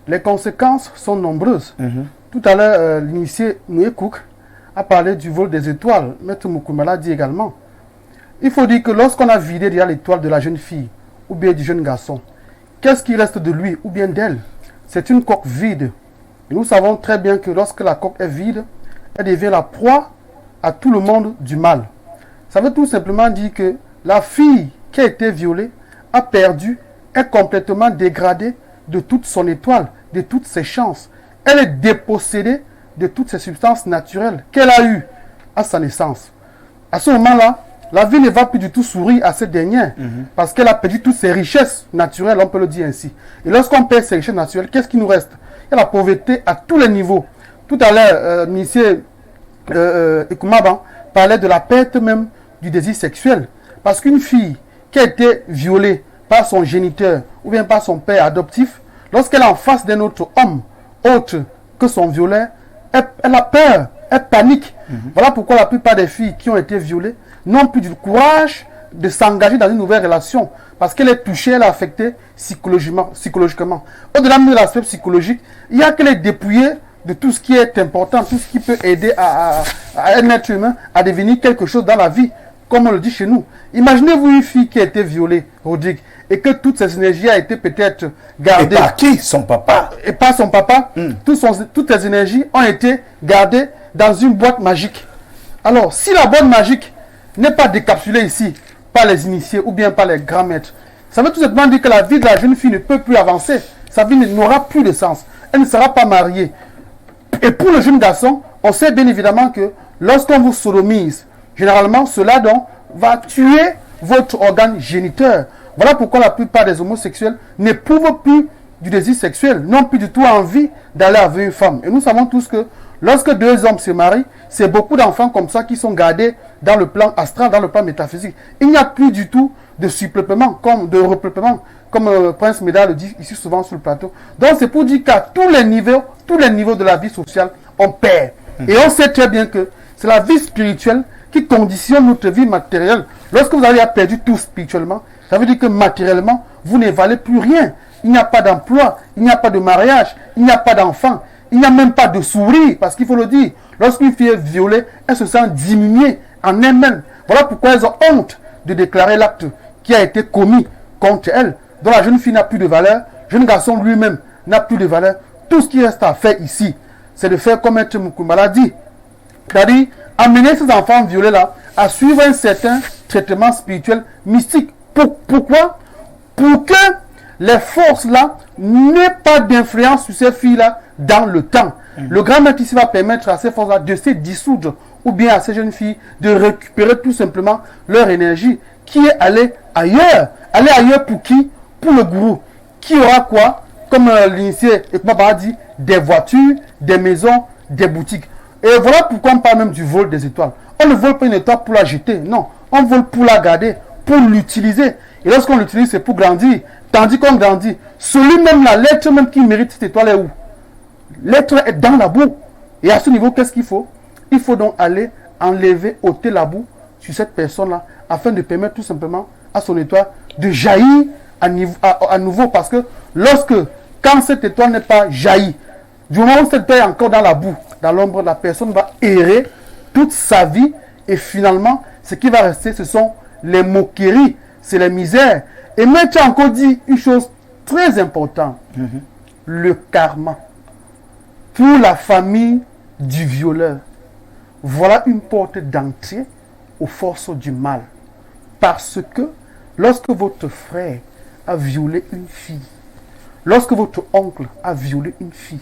Les conséquences sont nombreuses. Tout à l'heure, l'initié Mouyekouk a parlé du vol des étoiles. Maître Moukoumala dit également. Il faut dire que lorsqu'on a vidé déjà l'étoile de la jeune fille ou bien du jeune garçon, qu'est-ce qui reste de lui ou bien d'elle? C'est une coque vide. Et nous savons très bien que lorsque la coque est vide, elle devient la proie à tout le monde du mal. Ça veut tout simplement dire que la fille qui a été violée a perdu, est complètement dégradée de toute son étoile, de toutes ses chances. Elle est dépossédée de toutes ces substances naturelles qu'elle a eues à sa naissance. À ce moment-là, la vie ne va plus du tout sourire à cette dernière parce qu'elle a perdu toutes ses richesses naturelles, on peut le dire ainsi. Et lorsqu'on perd ses richesses naturelles, qu'est-ce qui nous reste? Il y a la pauvreté à tous les niveaux. Tout à l'heure, monsieur Ekumaba parlait de la perte même du désir sexuel. Parce qu'une fille qui a été violée par son géniteur ou bien par son père adoptif, lorsqu'elle est en face d'un autre homme, autre que son violeur, elle a peur, elle panique. Voilà pourquoi la plupart des filles qui ont été violées n'ont plus du courage de s'engager dans une nouvelle relation. Parce qu'elle est touchée, elle est affectée psychologiquement. Au-delà de l'aspect psychologique, il y a qu'elle est dépouillée de tout ce qui est important, tout ce qui peut aider à un être humain à devenir quelque chose dans la vie, comme on le dit chez nous. Imaginez-vous une fille qui a été violée, Rodrigue, et que toutes ses énergies a été peut-être gardées. Et par qui? Son papa. Et par son papa. Toutes les énergies ont été gardées dans une boîte magique. Alors, si la boîte magique n'est pas décapsulée ici par les initiés ou bien par les grands maîtres, ça veut tout simplement dire que la vie de la jeune fille ne peut plus avancer. Sa vie n'aura plus de sens. Elle ne sera pas mariée. Et pour le jeune garçon, on sait bien évidemment que lorsqu'on vous sodomise, généralement cela donc va tuer votre organe géniteur. Voilà pourquoi la plupart des homosexuels n'éprouvent plus du désir sexuel, n'ont plus du tout envie d'aller avec une femme. Et nous savons tous que lorsque deux hommes se marient, c'est beaucoup d'enfants comme ça qui sont gardés dans le plan astral, dans le plan métaphysique. Il n'y a plus du tout de supplément, de repeuplement, comme Prince Médard le dit ici souvent sur le plateau. Donc c'est pour dire qu'à tous les niveaux de la vie sociale, on perd. Et on sait très bien que c'est la vie spirituelle qui conditionne notre vie matérielle. Lorsque vous avez perdu tout spirituellement, ça veut dire que matériellement, vous ne valez plus rien. Il n'y a pas d'emploi, il n'y a pas de mariage, il n'y a pas d'enfant, il n'y a même pas de sourire, parce qu'il faut le dire. Lorsqu'une fille est violée, elle se sent diminuée en elle-même. Voilà pourquoi elles ont honte de déclarer l'acte qui a été commis contre elle. Donc la jeune fille n'a plus de valeur, le jeune garçon lui-même n'a plus de valeur. Tout ce qui reste à faire ici, c'est de faire comme Maître Mukumbala dit. C'est-à-dire, amener ces enfants violés là à suivre un certain traitement spirituel mystique. Pourquoi? Pour que les forces là n'aient pas d'influence sur ces filles là dans le temps. Le grand maître ici va permettre à ces forces là de se dissoudre, ou bien à ces jeunes filles de récupérer tout simplement leur énergie qui est allée ailleurs. Aller ailleurs pour qui? Pour le gourou. Qui aura quoi? Comme l'initié Ekumaba a dit, des voitures, des maisons, des boutiques. Et voilà pourquoi on parle même du vol des étoiles. On ne vole pas une étoile pour la jeter, non. On vole pour la garder, pour l'utiliser. Et lorsqu'on l'utilise, c'est pour grandir. Tandis qu'on grandit, celui-même, la lettre même qui mérite cette étoile est où? L'être est dans la boue. Et à ce niveau, qu'est-ce qu'il faut? Il faut donc aller enlever, ôter la boue sur cette personne-là, afin de permettre tout simplement à son étoile de jaillir à nouveau. Parce que quand cette étoile n'est pas jaillie, du moment où cette étoile est encore dans la boue, dans l'ombre, la personne va errer toute sa vie. Et finalement, ce qui va rester, ce sont les moqueries, c'est les misères. Et Maître a encore dit une chose très importante. Le karma. Pour la famille du violeur, voilà une porte d'entrée aux forces du mal. Parce que lorsque votre frère a violé une fille, lorsque votre oncle a violé une fille,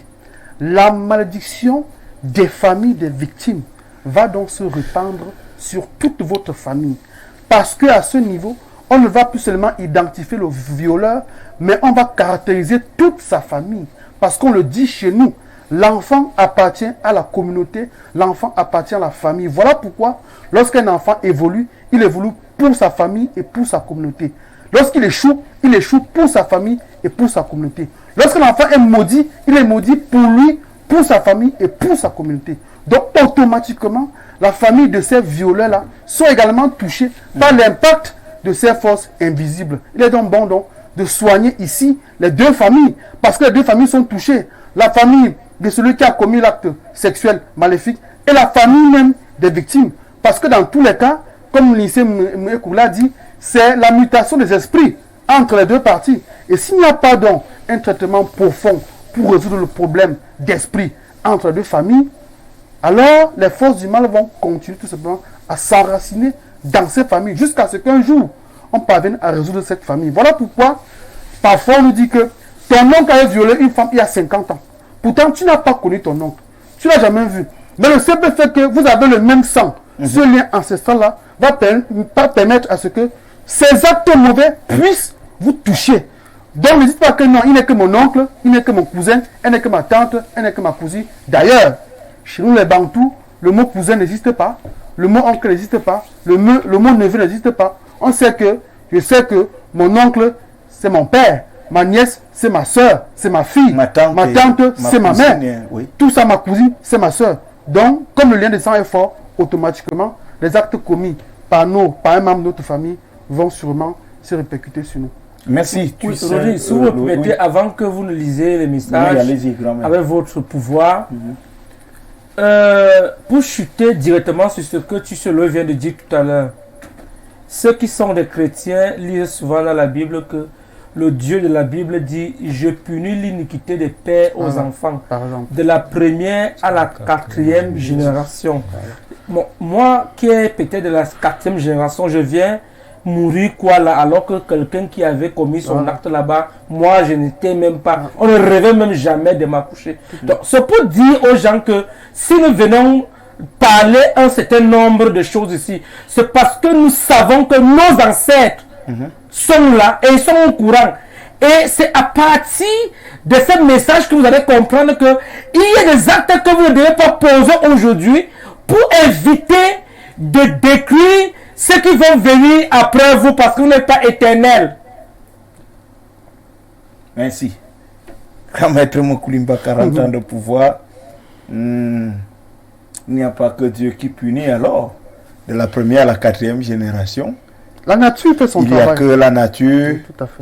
la malédiction des familles des victimes va donc se répandre sur toute votre famille. Parce qu'à ce niveau, on ne va plus seulement identifier le violeur, mais on va caractériser toute sa famille. Parce qu'on le dit chez nous, l'enfant appartient à la communauté, l'enfant appartient à la famille. Voilà pourquoi, lorsqu'un enfant évolue, il évolue pour sa famille et pour sa communauté. Lorsqu'il échoue, il échoue pour sa famille et pour sa communauté. Lorsque l'enfant est maudit, il est maudit pour lui, pour sa famille et pour sa communauté. Donc, automatiquement, la famille de ces violeurs-là sont également touchés par l'impact de ces forces invisibles. Il est donc bon de soigner ici les deux familles, parce que les deux familles sont touchées. La famille de celui qui a commis l'acte sexuel maléfique et la famille même des victimes. Parce que dans tous les cas, comme l'INSEE l'a dit, c'est la mutation des esprits entre les deux parties. Et s'il n'y a pas donc un traitement profond pour résoudre le problème d'esprit entre les deux familles, alors les forces du mal vont continuer tout simplement à s'enraciner dans ces familles jusqu'à ce qu'un jour on parvienne à résoudre cette famille. Voilà pourquoi parfois on nous dit que ton oncle a violé une femme il y a 50 ans. Pourtant tu n'as pas connu ton oncle, tu ne l'as jamais vu. Mais le simple fait que vous avez le même sang, ce lien ancestral-là va permettre à ce que ces actes mauvais puissent vous toucher. Donc ne dites pas que non, il n'est que mon oncle, il n'est que mon cousin, elle n'est que ma tante, elle n'est que ma cousine. D'ailleurs, chez nous les Bantous, le mot cousin n'existe pas, le mot oncle n'existe pas, le mot neveu n'existe pas. Je sais que mon oncle, c'est mon père, ma nièce, c'est ma soeur, c'est ma fille, ma tante c'est ma mère, oui. Tout ça, ma cousine, c'est ma soeur. Donc, comme le lien de sang est fort, automatiquement, les actes commis par un membre de notre famille vont sûrement se répercuter sur nous. Merci. Oui, Rodrigue, si vous me permettez, oui. Avant que vous ne lisiez les messages, oui, avec votre pouvoir, pour chuter directement sur ce que Tusselo vient de dire tout à l'heure, ceux qui sont des chrétiens lisent souvent dans la Bible que le Dieu de la Bible dit « Je punis l'iniquité des pères aux enfants, de la première à la quatrième génération. » Bon, moi qui est peut-être de la quatrième génération, je viens mourir quoi là, alors que quelqu'un qui avait commis son acte là-bas, moi je n'étais même pas, on ne rêvait même jamais de m'accoucher. Donc c'est pour dire aux gens que si nous venons parler un certain nombre de choses ici, c'est parce que nous savons que nos ancêtres sont là et ils sont au courant. Et c'est à partir de ce message que vous allez comprendre qu'il y a des actes que vous ne devez pas poser aujourd'hui pour éviter de détruire ceux qui vont venir après vous parce que vous n'êtes pas éternel. Merci. Quand Maître Mokoulimba, 40 ans de pouvoir, il n'y a pas que Dieu qui punit alors, de la première à la quatrième génération. La nature fait son travail. Il n'y a que la nature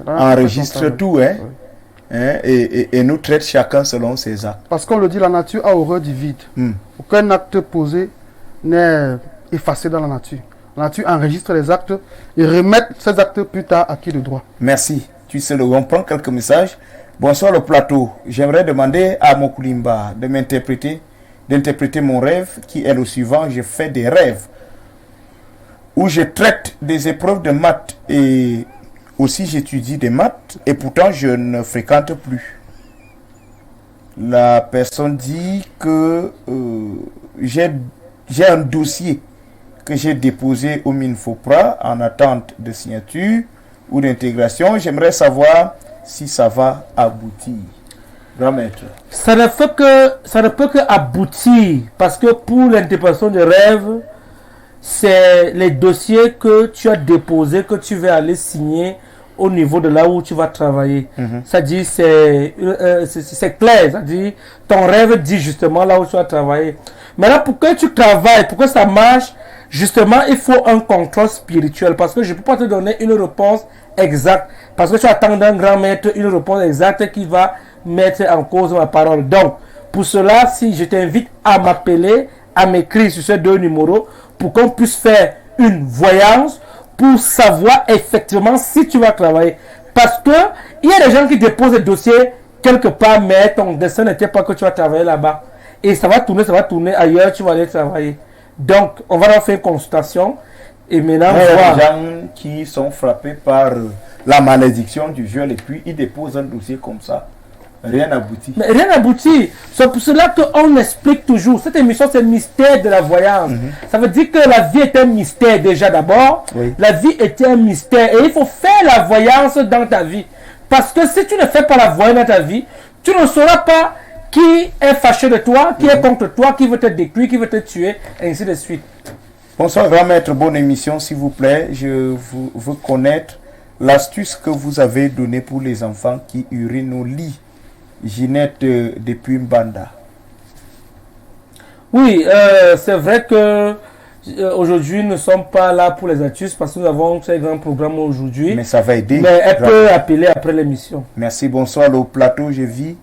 enregistre tout, hein, oui. Et nous traite chacun selon ses actes. Parce qu'on le dit, la nature a horreur du vide. Aucun acte posé n'est effacé dans la nature. La nature enregistre les actes et remet ces actes plus tard à qui de droit. Merci. Tu sais, on prend quelques messages. Bonsoir le plateau. J'aimerais demander à Mokoulimba de d'interpréter mon rêve qui est le suivant. Je fais des rêves où je traite des épreuves de maths et aussi j'étudie des maths et pourtant je ne fréquente plus. La personne dit que j'ai un dossier que j'ai déposé au Minfopra en attente de signature ou d'intégration. J'aimerais savoir si ça va aboutir. Grand maître. Ça ne peut que aboutir parce que pour l'interprétation de rêve, c'est les dossiers que tu as déposés que tu vas aller signer au niveau de là où tu vas travailler. C'est-à-dire, c'est clair. C'est-à-dire, ton rêve dit justement là où tu vas travailler. Maintenant, pour que tu travailles, pour que ça marche, justement, il faut un contrôle spirituel. Parce que je ne peux pas te donner une réponse exacte. Parce que tu attends d'un grand maître une réponse exacte qui va mettre en cause ma parole. Donc, pour cela, si je t'invite à m'appeler, à m'écrire sur ces deux numéros, pour qu'on puisse faire une voyance, pour savoir effectivement si tu vas travailler. Parce que il y a des gens qui déposent des dossiers quelque part, mais ton destin n'était pas que tu vas travailler là-bas. Et ça va tourner ailleurs, tu vas aller travailler. Donc, on va leur faire une consultation. Et maintenant, il y a des gens qui sont frappés par la malédiction du viol et puis ils déposent un dossier comme ça. Rien n'aboutit. Mais rien n'aboutit. C'est pour cela qu'on explique toujours. Cette émission, c'est le mystère de la voyance. Ça veut dire que la vie est un mystère déjà d'abord. Oui. La vie est un mystère. Et il faut faire la voyance dans ta vie. Parce que si tu ne fais pas la voyance dans ta vie, tu ne sauras pas qui est fâché de toi, qui est contre toi, qui veut te détruire, qui veut te tuer, et ainsi de suite. Bonsoir, grand maître. Bonne émission, s'il vous plaît. Je veux connaître l'astuce que vous avez donnée pour les enfants qui urinent au lit. Ginette depuis Mbanda. Oui, c'est vrai que aujourd'hui nous ne sommes pas là pour les astuces parce que nous avons ce grand programme aujourd'hui. Mais ça va aider. Mais elle peut appeler après l'émission. Merci, bonsoir. Au plateau, je vis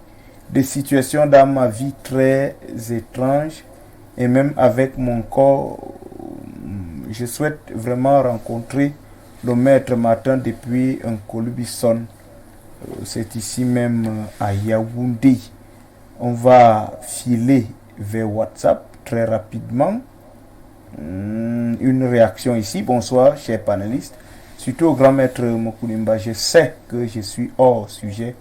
des situations dans ma vie très étranges et même avec mon corps. Je souhaite vraiment rencontrer le maître Martin depuis un Colubison. C'est ici même à Yaoundé. On va filer vers WhatsApp très rapidement. Une réaction ici. Bonsoir, chers panélistes. Surtout au grand maître Mokoulimba. Je sais que je suis hors sujet,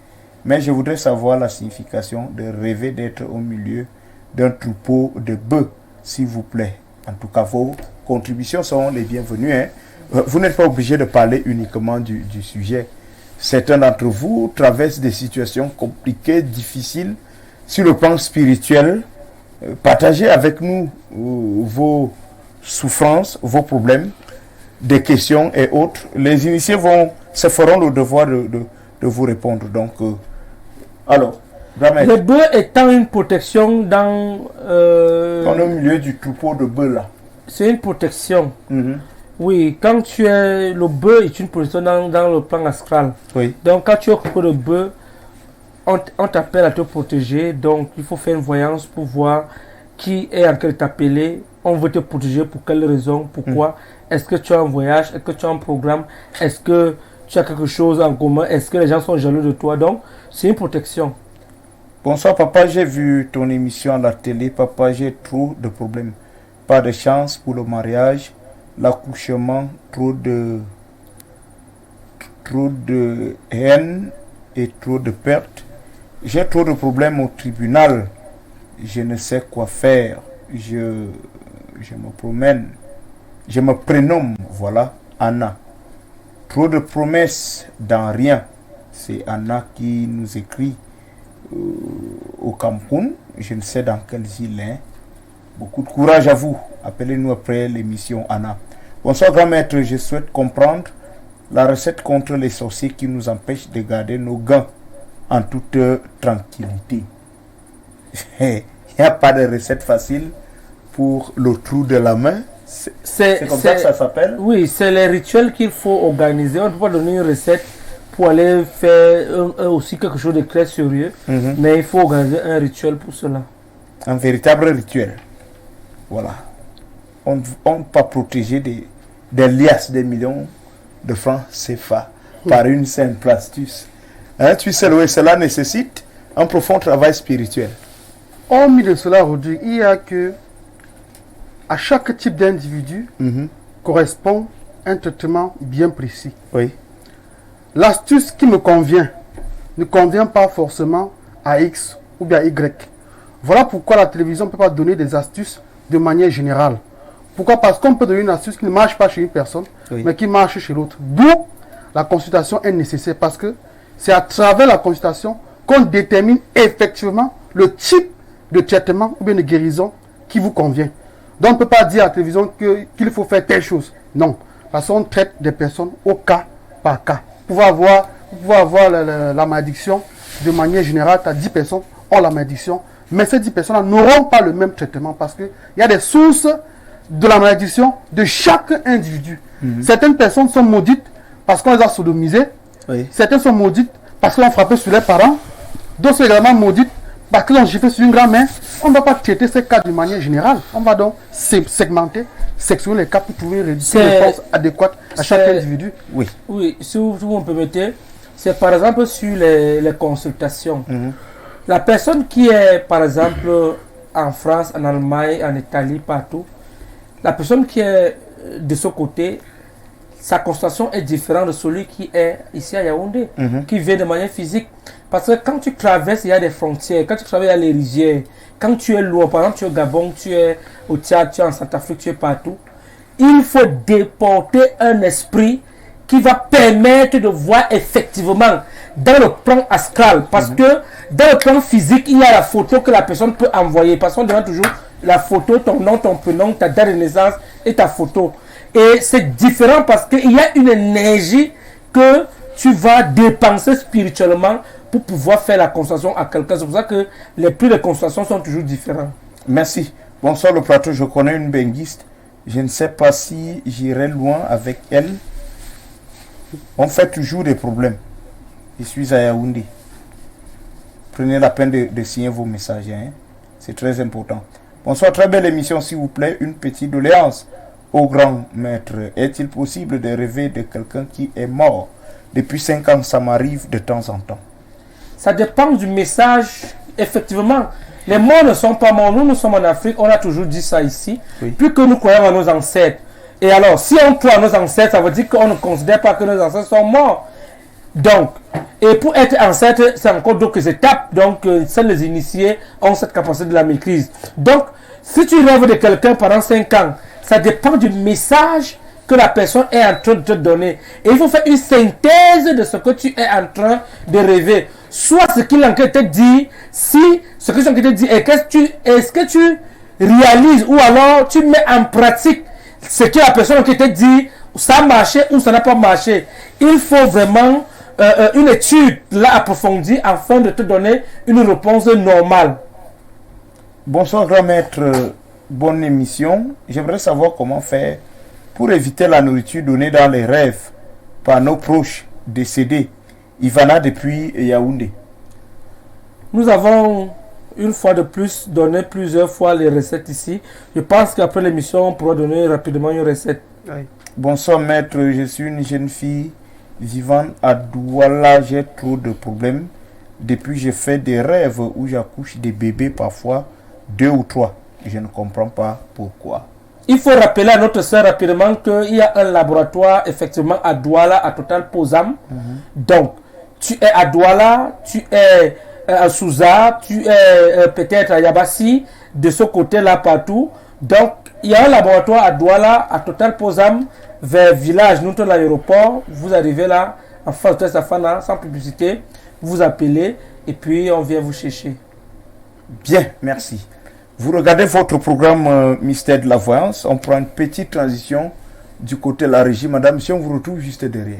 mais je voudrais savoir la signification de rêver d'être au milieu d'un troupeau de bœufs, s'il vous plaît. En tout cas, vos contributions seront les bienvenues. Hein. Vous n'êtes pas obligé de parler uniquement du sujet. Certains d'entre vous traversent des situations compliquées, difficiles, sur le plan spirituel, partagez avec nous vos souffrances, vos problèmes, des questions et autres. Les initiés se feront le devoir de vous répondre. Donc, alors, le bœuf étant une protection dans... on est au milieu du troupeau de bœufs là. C'est une protection. Oui, quand tu es... Le bœuf est une protection dans le plan astral. Oui. Donc, quand tu es au troupeau de bœuf, on t'appelle à te protéger. Donc, il faut faire une voyance pour voir qui est en train de t'appeler. On veut te protéger pour quelle raison, pourquoi. Est-ce que tu as un voyage? Est-ce que tu as un programme? Est-ce que tu as quelque chose en commun? Est-ce que les gens sont jaloux de toi? Donc, c'est une protection. Bonsoir papa, j'ai vu ton émission à la télé. Papa, j'ai trop de problèmes. Pas de chance pour le mariage, l'accouchement, trop de haine et trop de pertes. J'ai trop de problèmes au tribunal. Je ne sais quoi faire. Je me promène. Je me prénomme, voilà, Anna. Trop de promesses dans rien. C'est Anna qui nous écrit au Cameroun. Je ne sais dans quelle île. Beaucoup de courage à vous. Appelez-nous après l'émission Anna. Bonsoir grand maître, je souhaite comprendre la recette contre les sorciers qui nous empêche de garder nos gants en toute tranquillité. Il n'y a pas de recette facile pour le trou de la main. C'est comme ça que ça s'appelle? Oui, c'est les rituels qu'il faut organiser. On ne peut pas donner une recette pour aller faire aussi quelque chose de très sérieux. Mais il faut organiser un rituel pour cela. Un véritable rituel. Voilà. On ne peut pas protéger des liasses, des millions de francs CFA par une simple astuce. Tu sais, cela nécessite un profond travail spirituel. Hormis de cela, Rodrigue, il y a que à chaque type d'individu correspond un traitement bien précis. Oui. L'astuce qui me convient ne convient pas forcément à X ou bien à Y. Voilà pourquoi la télévision ne peut pas donner des astuces de manière générale. Pourquoi? Parce qu'on peut donner une astuce qui ne marche pas chez une personne, mais qui marche chez l'autre. D'où la consultation est nécessaire, parce que c'est à travers la consultation qu'on détermine effectivement le type de traitement ou bien de guérison qui vous convient. Donc on ne peut pas dire à la télévision qu'il faut faire telle chose. Non, parce qu'on traite des personnes au cas par cas. Vous pouvez avoir la malédiction de manière générale, tu as 10 personnes ont la malédiction, mais ces 10 personnes n'auront pas le même traitement parce qu'il y a des sources de la malédiction de chaque individu. Certaines personnes sont maudites parce qu'on les a sodomisées. Certaines sont maudites parce qu'ils ont frappé sur les parents. D'autres sont également maudites parce qu'ils ont giflé sur une grand-mère. On ne va pas traiter ces cas de manière générale. On va donc segmenter, sectionner les cas pour trouver une réponse adéquate à chaque individu. Oui, si vous me permettez, c'est par exemple sur les consultations. La personne qui est par exemple en France, en Allemagne, en Italie, partout, la personne qui est de ce côté, sa consultation est différente de celui qui est ici à Yaoundé, qui vient de manière physique. Parce que quand tu traverses, il y a des frontières. Quand tu traverses, il y a les rizières. Quand tu es loin, par exemple, tu es au Gabon, tu es au Tchad, tu es en Centrafrique, tu es partout, il faut déporter un esprit qui va permettre de voir effectivement dans le plan astral. Parce que dans le plan physique, il y a la photo que la personne peut envoyer. Parce qu'on demande toujours la photo, ton nom, ton prénom, ta date de naissance et ta photo. Et c'est différent parce qu'il y a une énergie que tu vas dépenser spirituellement pour pouvoir faire la consultation à quelqu'un. C'est pour ça que les prix de consultation sont toujours différents. Merci. Bonsoir le plateau, je connais une benguiste. Je ne sais pas si j'irai loin avec elle. On fait toujours des problèmes. Je suis à Yaoundé. Prenez la peine de signer vos messages. C'est très important. Bonsoir, très belle émission s'il vous plaît. Une petite doléance au grand maître. Est-il possible de rêver de quelqu'un qui est mort? Depuis 5 ans, ça m'arrive de temps en temps. Ça dépend du message. Effectivement, les morts ne sont pas morts. Nous sommes en Afrique, on a toujours dit ça ici. Plus que nous croyons à nos ancêtres. Et alors, si on croit à nos ancêtres, ça veut dire qu'on ne considère pas que nos ancêtres sont morts. Donc, et pour être ancêtre, c'est encore d'autres étapes. Donc, seuls les initiés ont cette capacité de la maîtrise. Donc, si tu rêves de quelqu'un pendant 5 ans, ça dépend du message que la personne est en train de te donner. Et il faut faire une synthèse de ce que tu es en train de rêver. soit ce qu'il a été dit, si ce que l'enquête dit, est-ce que tu réalises ou alors tu mets en pratique ce que la personne qui te dit, ça a marché ou ça n'a pas marché. Il faut vraiment une étude là approfondie afin de te donner une réponse normale. Bonsoir grand maître, bonne émission. J'aimerais savoir comment faire pour éviter la nourriture donnée dans les rêves par nos proches décédés. Ivana depuis Yaoundé. Nous avons une fois de plus donné plusieurs fois les recettes ici. Je pense qu'après l'émission, on pourra donner rapidement une recette. Oui. Bonsoir maître, je suis une jeune fille vivant à Douala. J'ai trop de problèmes. Depuis, j'ai fait des rêves où j'accouche des bébés, parfois 2 ou 3. Je ne comprends pas pourquoi. Il faut rappeler à notre soeur rapidement qu'il y a un laboratoire effectivement à Douala, à Total Posam. Donc, tu es à Douala, tu es à Souza, tu es peut-être à Yabassi, de ce côté-là partout. Donc, il y a un laboratoire à Douala, à Total Posam, vers village, nous, l'aéroport. Vous arrivez là, en face de Safana, sans publicité. Vous appelez et puis on vient vous chercher. Bien, merci. Vous regardez votre programme Mystère de la Voyance. On prend une petite transition du côté de la régie. Madame, si on vous retrouve juste derrière.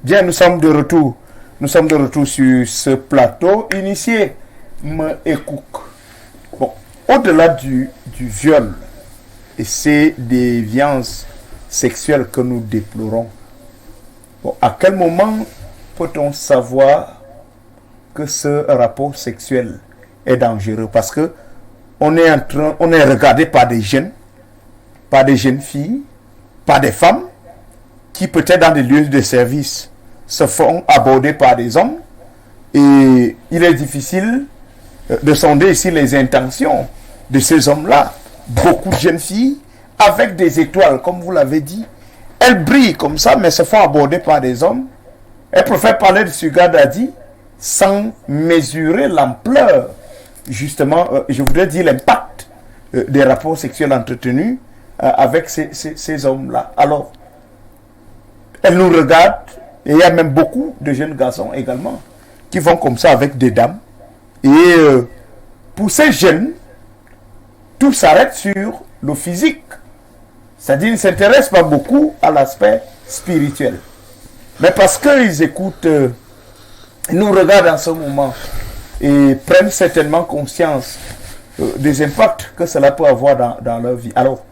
Bien, nous sommes de retour. Nous sommes de retour sur ce plateau initié M'Ekouk. Bon, au-delà du viol et ces déviances sexuelles que nous déplorons, bon, à quel moment peut-on savoir que ce rapport sexuel est dangereux? Parce que on est regardé par des jeunes filles, par des femmes qui peut-être dans des lieux de service se font aborder par des hommes, et il est difficile de sonder ici les intentions de ces hommes-là. Beaucoup de jeunes filles avec des étoiles, comme vous l'avez dit, elles brillent comme ça, mais se font aborder par des hommes. Elles préfèrent parler de sugar daddy sans mesurer l'ampleur, justement, je voudrais dire l'impact des rapports sexuels entretenus avec ces hommes-là. Alors, elles nous regardent, et il y a même beaucoup de jeunes garçons également qui vont comme ça avec des dames. Et pour ces jeunes, tout s'arrête sur le physique. C'est-à-dire qu'ils ne s'intéressent pas beaucoup à l'aspect spirituel. Mais parce qu'ils écoutent, nous regardent en ce moment et prennent certainement conscience des impacts que cela peut avoir dans leur vie. Alors,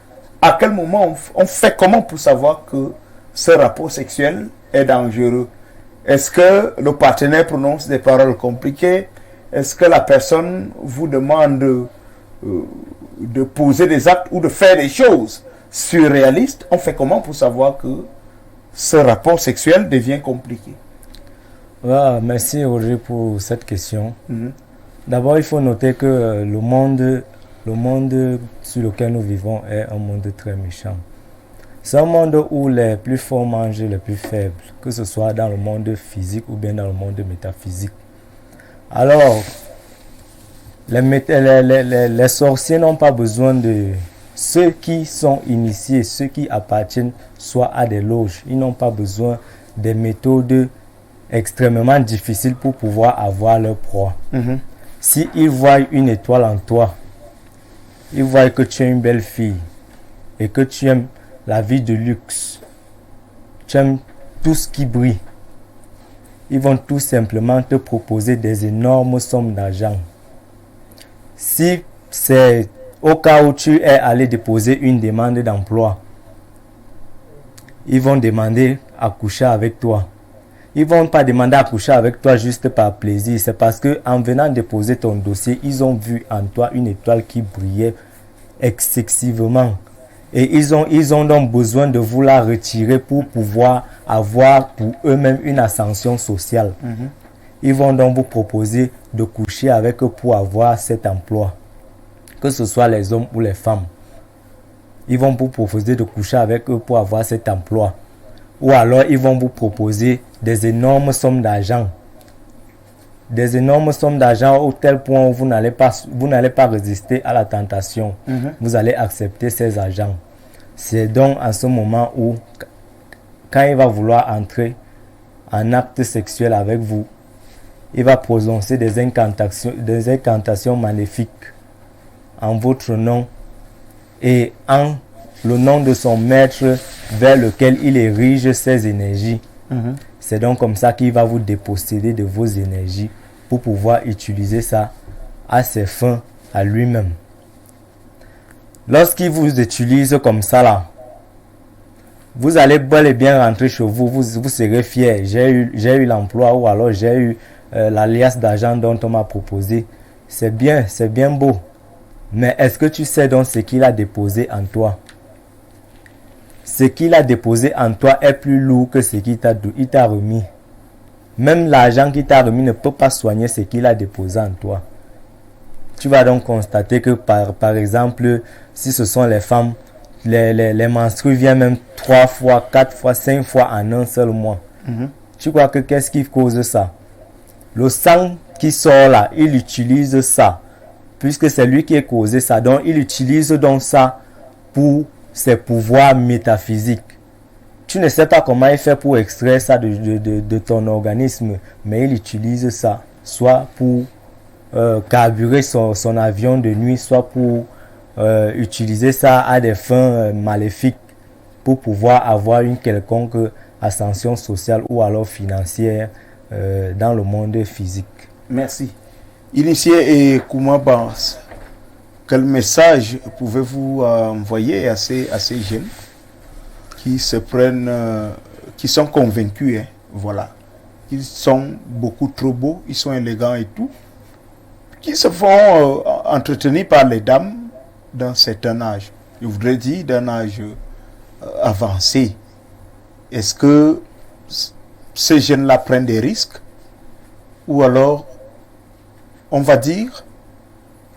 à quel moment on fait comment pour savoir que ce rapport sexuel est dangereux? Est-ce que le partenaire prononce des paroles compliquées? Est-ce que la personne vous demande de poser des actes ou de faire des choses surréalistes? On fait comment pour savoir que ce rapport sexuel devient compliqué? Merci Audrey pour cette question. D'abord, il faut noter que le monde sur lequel nous vivons est un monde très méchant. C'est un monde où les plus forts mangent les plus faibles, que ce soit dans le monde physique ou bien dans le monde métaphysique. Alors, les sorciers n'ont pas besoin de ceux qui sont initiés, ceux qui appartiennent soit à des loges. Ils n'ont pas besoin des méthodes extrêmement difficile pour pouvoir avoir leur proie. Si ils voient une étoile en toi, ils voient que tu es une belle fille et que tu aimes la vie de luxe, tu aimes tout ce qui brille, ils vont tout simplement te proposer des énormes sommes d'argent. Si c'est au cas où tu es allé déposer une demande d'emploi, ils vont demander à coucher avec toi. Ils ne vont pas demander à coucher avec toi juste par plaisir. C'est parce qu'en venant déposer ton dossier, ils ont vu en toi une étoile qui brillait excessivement. Et ils ont donc besoin de vous la retirer pour pouvoir avoir pour eux-mêmes une ascension sociale. Ils vont donc vous proposer de coucher avec eux pour avoir cet emploi. Que ce soit les hommes ou les femmes. Ils vont vous proposer de coucher avec eux pour avoir cet emploi. Ou alors ils vont vous proposer des énormes sommes d'argent. Des énormes sommes d'argent au tel point où vous n'allez pas résister à la tentation. Vous allez accepter ces argents. C'est donc à ce moment où, quand il va vouloir entrer en acte sexuel avec vous, il va prononcer des incantations maléfiques en votre nom et en le nom de son maître vers lequel il érige ses énergies. C'est donc comme ça qu'il va vous déposséder de vos énergies pour pouvoir utiliser ça à ses fins à lui-même. Lorsqu'il vous utilise comme ça là, vous allez bel et bien rentrer chez vous, vous serez fier. J'ai eu l'emploi ou alors j'ai eu l'alias d'argent dont on m'a proposé. C'est bien beau. Mais est-ce que tu sais donc ce qu'il a déposé en toi? Ce qu'il a déposé en toi est plus lourd que ce qu'il t'a remis. Même l'argent qu'il t'a remis ne peut pas soigner ce qu'il a déposé en toi. Tu vas donc constater que par exemple, si ce sont les femmes, les menstrues viennent même 3 fois, 4 fois, 5 fois en un seul mois. Tu crois que qu'est-ce qui cause ça? Le sang qui sort là, il utilise ça. Puisque c'est lui qui a causé ça. Donc il utilise donc ça pour ses pouvoirs métaphysiques. Tu ne sais pas comment il fait pour extraire ça de ton organisme, mais il utilise ça, soit pour carburer son avion de nuit, soit pour utiliser ça à des fins maléfiques, pour pouvoir avoir une quelconque ascension sociale ou alors financière dans le monde physique. Merci. Initié et Koumaba, quel message pouvez-vous envoyer à ces jeunes qui se prennent, qui sont convaincus, voilà, ils sont beaucoup trop beaux, ils sont élégants et tout, qui se font entretenir par les dames d'un certain âge, je voudrais dire d'un âge avancé. Est-ce que ces jeunes-là prennent des risques ou alors on va dire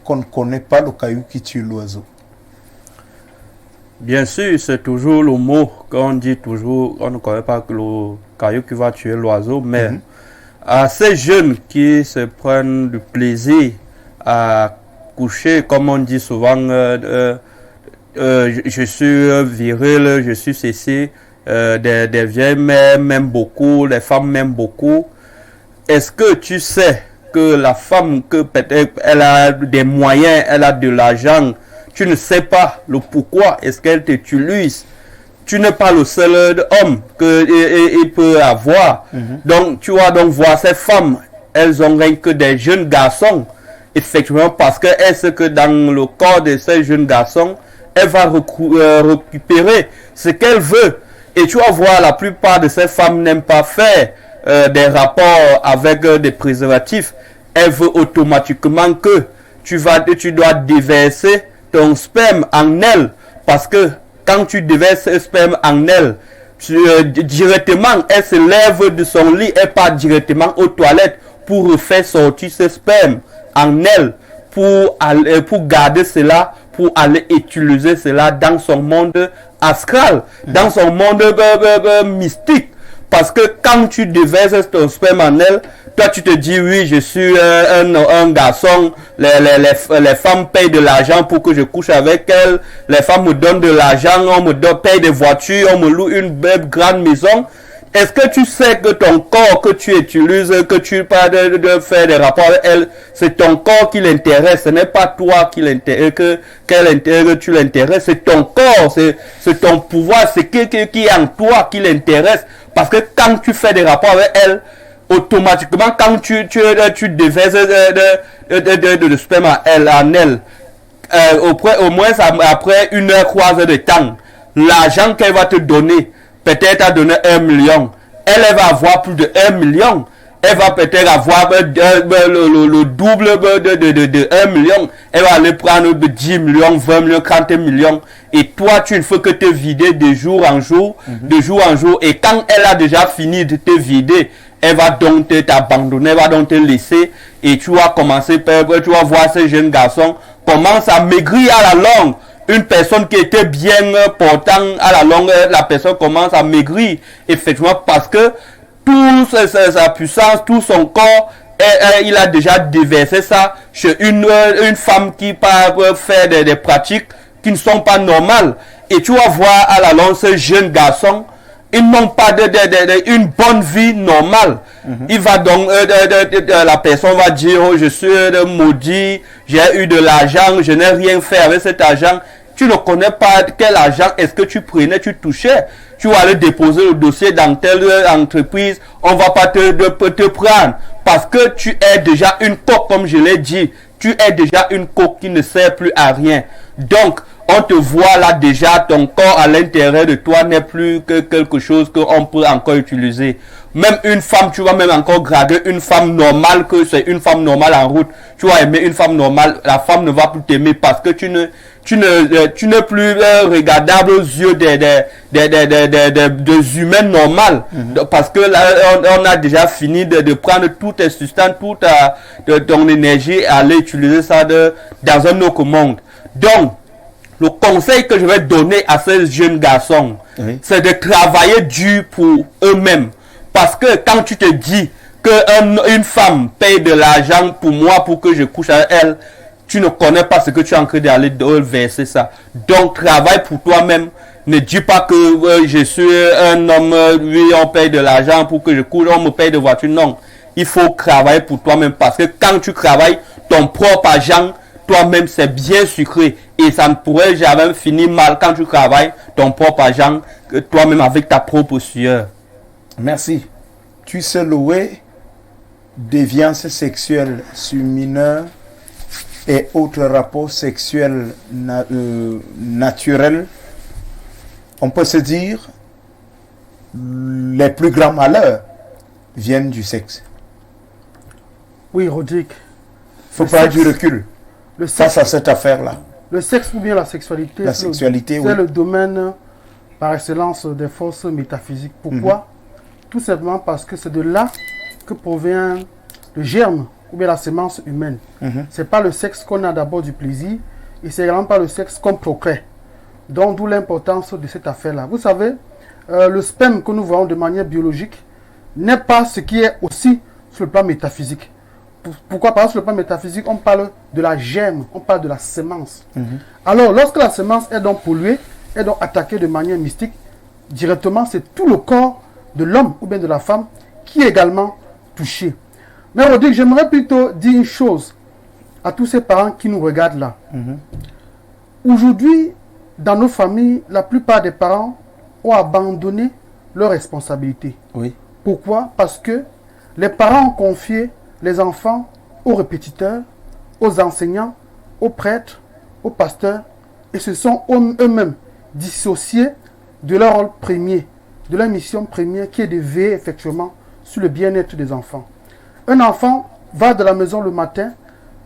qu'on ne connaît pas le caillou qui tue l'oiseau? Bien sûr, c'est toujours le mot qu'on dit toujours, on ne connaît pas le caillou qui va tuer l'oiseau, mais à ces jeunes qui se prennent du plaisir à coucher, comme on dit souvent, je suis viril, je suis ceci, des vieilles mères m'aiment beaucoup, les femmes m'aiment beaucoup. Est-ce que tu sais que la femme, que peut-être elle a des moyens, elle a de l'argent, tu ne sais pas le pourquoi est-ce qu'elle t'utilise. Tu n'es pas le seul homme qu'il peut avoir. Donc tu vas donc voir ces femmes, elles ont rien que des jeunes garçons, effectivement, parce qu'elles savent que dans le corps de ces jeunes garçons, elle va récupérer ce qu'elle veut. Et tu vas voir, la plupart de ces femmes n'aiment pas faire des rapports avec des préservatifs. Elle veut automatiquement que tu dois déverser ton sperme en elle, parce que quand tu déverses ce sperme en elle, directement elle se lève de son lit et part directement aux toilettes pour faire sortir ce sperme en elle, pour garder cela, pour aller utiliser cela dans son monde astral, dans son monde mystique. Parce que quand tu déverses ton sperme en elle, toi tu te dis oui, je suis un garçon, les femmes payent de l'argent pour que je couche avec elles, les femmes me donnent de l'argent, on me paye des voitures, on me loue une belle grande maison. Est-ce que tu sais que ton corps que tu utilises, que tu parles de faire des rapports avec elle, c'est ton corps qui l'intéresse, ce n'est pas toi qui l'intéresse, que tu l'intéresses, c'est ton corps, c'est ton pouvoir, c'est qui est en toi qui l'intéresse. Parce que quand tu fais des rapports avec elle, automatiquement, quand tu déverses de sperme en elle, au moins après 1 heure, 3 heures de temps, l'argent qu'elle va te donner, peut-être à donner 1 million. Elle va avoir plus de 1 million. Elle va peut-être avoir le double de 1 million. Elle va aller prendre 10 millions, 20 millions, 30 millions. Et toi, tu ne fais que te vider de jour en jour, de jour en jour. Et quand elle a déjà fini de te vider, elle va donc t'abandonner, elle va donc te laisser. Et tu vas commencer, tu vas voir ces jeunes garçons commencent à maigrir à la longue. Une personne qui était bien portant à la longue, la personne commence à maigrir, effectivement, parce que toute sa puissance, tout son corps, il a déjà déversé ça chez une femme qui peut faire des pratiques qui ne sont pas normales. Et tu vas voir à la longue, ces jeunes garçons, ils n'ont pas une bonne vie normale. Il va donc, la personne va dire, oh, je suis maudit, j'ai eu de l'argent, je n'ai rien fait avec cet argent. Tu ne connais pas quel argent est-ce que tu prenais, tu touchais. Tu vas aller déposer le dossier dans telle entreprise, on va pas te prendre. Parce que tu es déjà une coque, comme je l'ai dit. Tu es déjà une coque qui ne sert plus à rien. Donc, on te voit là déjà, ton corps à l'intérieur de toi n'est plus que quelque chose qu'on peut encore utiliser. Même une femme, tu vas même encore grader une femme normale, que c'est une femme normale en route. Tu vas aimer une femme normale, la femme ne va plus t'aimer parce que tu n'es plus regardable aux yeux des humains normales. Parce que là, on a déjà fini de prendre tout tes substances, toute ton énergie et aller utiliser ça dans un autre monde. Donc, le conseil que je vais donner à ces jeunes garçons, c'est de travailler dur pour eux-mêmes. Parce que quand tu te dis qu'une femme paye de l'argent pour moi pour que je couche avec elle, tu ne connais pas ce que tu es en train d'aller verser ça. Donc travaille pour toi-même. Ne dis pas que je suis un homme, oui on paye de l'argent pour que je couche, on me paye de voiture. Non, il faut travailler pour toi-même parce que quand tu travailles ton propre argent, toi-même c'est bien sucré et ça ne pourrait jamais finir mal quand tu travailles ton propre argent, toi-même avec ta propre sueur. Merci. Tu sais louer déviance sexuelle sur mineurs et autres rapports sexuels naturels. On peut se dire les plus grands malheurs viennent du sexe. Oui, Rodrigue. Il faut pas du recul face à cette affaire-là. Le sexe ou bien la sexualité, c'est le domaine par excellence des forces métaphysiques. Pourquoi? Tout simplement parce que c'est de là que provient le germe ou bien la sémence humaine. C'est pas le sexe qu'on a d'abord du plaisir et c'est également pas le sexe qu'on procrée. Donc d'où l'importance de cette affaire-là. Vous savez, le sperme que nous voyons de manière biologique n'est pas ce qui est aussi sur le plan métaphysique. Pourquoi? Parce que sur le plan métaphysique, on parle de la germe, on parle de la sémence. Alors, lorsque la sémence est donc polluée, est donc attaquée de manière mystique, directement, c'est tout le corps de l'homme ou bien de la femme qui est également touché. Mais Rodrigue, j'aimerais plutôt dire une chose à tous ces parents qui nous regardent là. Aujourd'hui, dans nos familles, la plupart des parents ont abandonné leurs responsabilités. Pourquoi? Parce que les parents ont confié les enfants aux répétiteurs, aux enseignants, aux prêtres, aux pasteurs, et se sont eux-mêmes dissociés de leur rôle premier, de leur mission première qui est de veiller effectivement sur le bien-être des enfants. Un enfant va de la maison le matin,